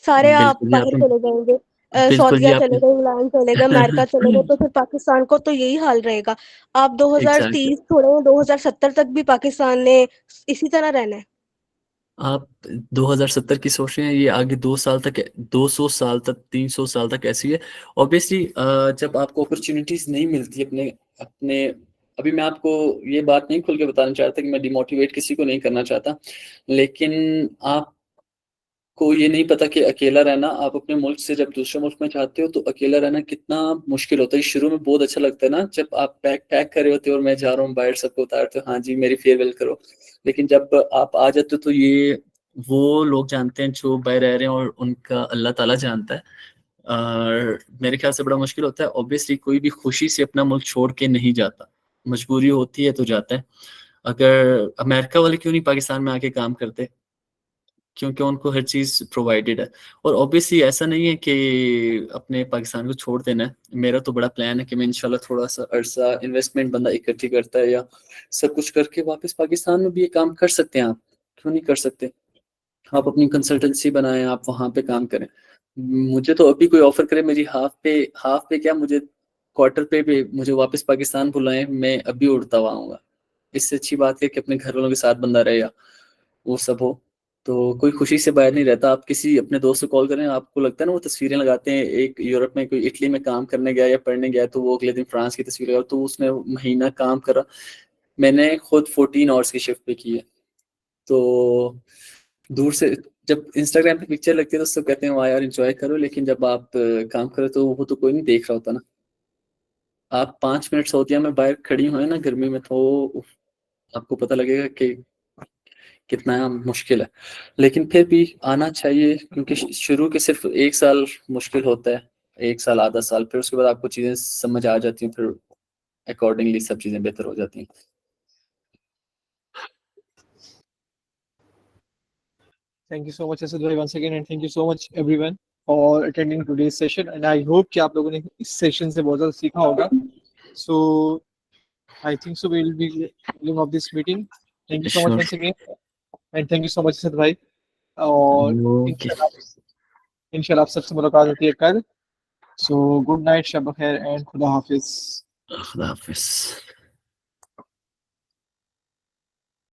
Speaker 5: सारे आप
Speaker 2: बिल्कुल, ये
Speaker 5: बाहर
Speaker 2: आपने
Speaker 5: चले जाएंगे,
Speaker 2: बिल्कुल ये
Speaker 5: सऊदीया चले
Speaker 2: आपने
Speaker 5: गए, इंग्लैंड चले गए, अमेरिका चले गए, तो फिर पाकिस्तान को तो यही हाल रहेगा। आप
Speaker 2: एग्ज़ैक्टली।
Speaker 5: 2030 छोड़े, 2070 तक भी पाकिस्तान ने इसी तरह रहना है।
Speaker 2: आप 2070 की सोच रहे हैं, ये आगे 2 साल तक, 200 साल तक, 300 साल तक ऐसी है। ऑब्वियसली जब आपको अपॉर्च्युनिटीज़ नहीं मिलती अपने अपने अभी मैं आपको ये बात नहीं खुल के बताना चाहता कि मैं डिमोटिवेट किसी को नहीं करना चाहता। लेकिन आप को ये नहीं पता कि अकेला रहना, आप अपने मुल्क से जब दूसरे मुल्क में जाते हो तो अकेला रहना कितना मुश्किल होता है। शुरू में बहुत अच्छा लगता है ना, जब आप पैक पैक कर रहे होते हो और मैं जा रहा हूँ बाहर, सबको उतारते हो, हाँ जी मेरी फेयरवेल करो। लेकिन जब आप आ जाते हो तो ये वो लोग जानते हैं जो बाहर रह रहे हैं, और उनका अल्लाह ताला जानता है। और मेरे ख्याल से बड़ा मुश्किल होता है। ऑब्वियसली कोई भी खुशी से अपना मुल्क छोड़ के नहीं जाता, मजबूरी होती है तो जाता है। अगर अमेरिका वाले क्यों नहीं पाकिस्तान में आके काम करते, क्योंकि उनको हर चीज़ प्रोवाइडेड है। और ऑब्वियसली ऐसा नहीं है कि अपने पाकिस्तान को छोड़ देना है। मेरा तो बड़ा प्लान है कि मैं इंशाल्लाह थोड़ा-सा अरसा इन्वेस्टमेंट बंदा इकट्ठी करता है या सब कुछ करके वापस पाकिस्तान में भी ये काम कर सकते हैं आप, क्यों नहीं कर सकते? आप अपनी कंसल्टेंसी बनाएँ, आप वहाँ पे काम करें। मुझे तो अभी कोई ऑफ़र करे मेरी हाफ़ पे क्या, मुझे क्वार्टर पे भी मुझे वापस पाकिस्तान बुलाएँ, मैं अभी उड़ता हुआ आऊँगा। इससे अच्छी बात है कि अपने घर वालों के साथ बंदा रहे या वो सब हो। तो कोई खुशी से बाहर नहीं रहता। आप किसी अपने दोस्त को कॉल करें, आपको लगता है ना वो तस्वीरें लगाते हैं, एक यूरोप में कोई इटली में काम करने गया या पढ़ने गया तो वो अगले दिन फ्रांस की तस्वीर लगा, तो उसने महीना काम करा। मैंने खुद 14 आवर्स की शिफ्ट पे की है। तो दूर से जब इंस्टाग्राम पे पिक्चर लगती है तो सब कहते हैं वाह यार एन्जॉय करो, लेकिन जब आप काम करो तो वो तो कोई नहीं देख रहा होता ना। आप 5 मिनट सऊदीया में बाहर खड़ी हुए ना गर्मी में, तो उफ, आपको पता लगेगा कि कितना मुश्किल है। लेकिन फिर भी आना चाहिए, क्योंकि शुरू के सिर्फ 1 साल मुश्किल होता है, 1 साल आधा साल, फिर उसके बाद आपको चीज़ें समझ आ जाती हैं, फिर अकॉर्डिंगली सब चीज़ें बेहतर हो जाती हैं।
Speaker 1: Thank you so much Asad bhai once again, and thank you so much everyone for attending today's session, and I hope कि आप लोगों ने इस सेशन से बहुत ज़्यादा सीखा होगा। So I think so we will be ending of this meeting. Thank you so much
Speaker 2: sure,
Speaker 1: once again, and thank you so much Asad bhai. और
Speaker 2: ओके,
Speaker 1: इंशाल्लाह आप सबसे मुलाकात होती है कल। So good night, Shab बखैर, and खुदा हाफिज़।
Speaker 2: खुदा हाफ़िज़।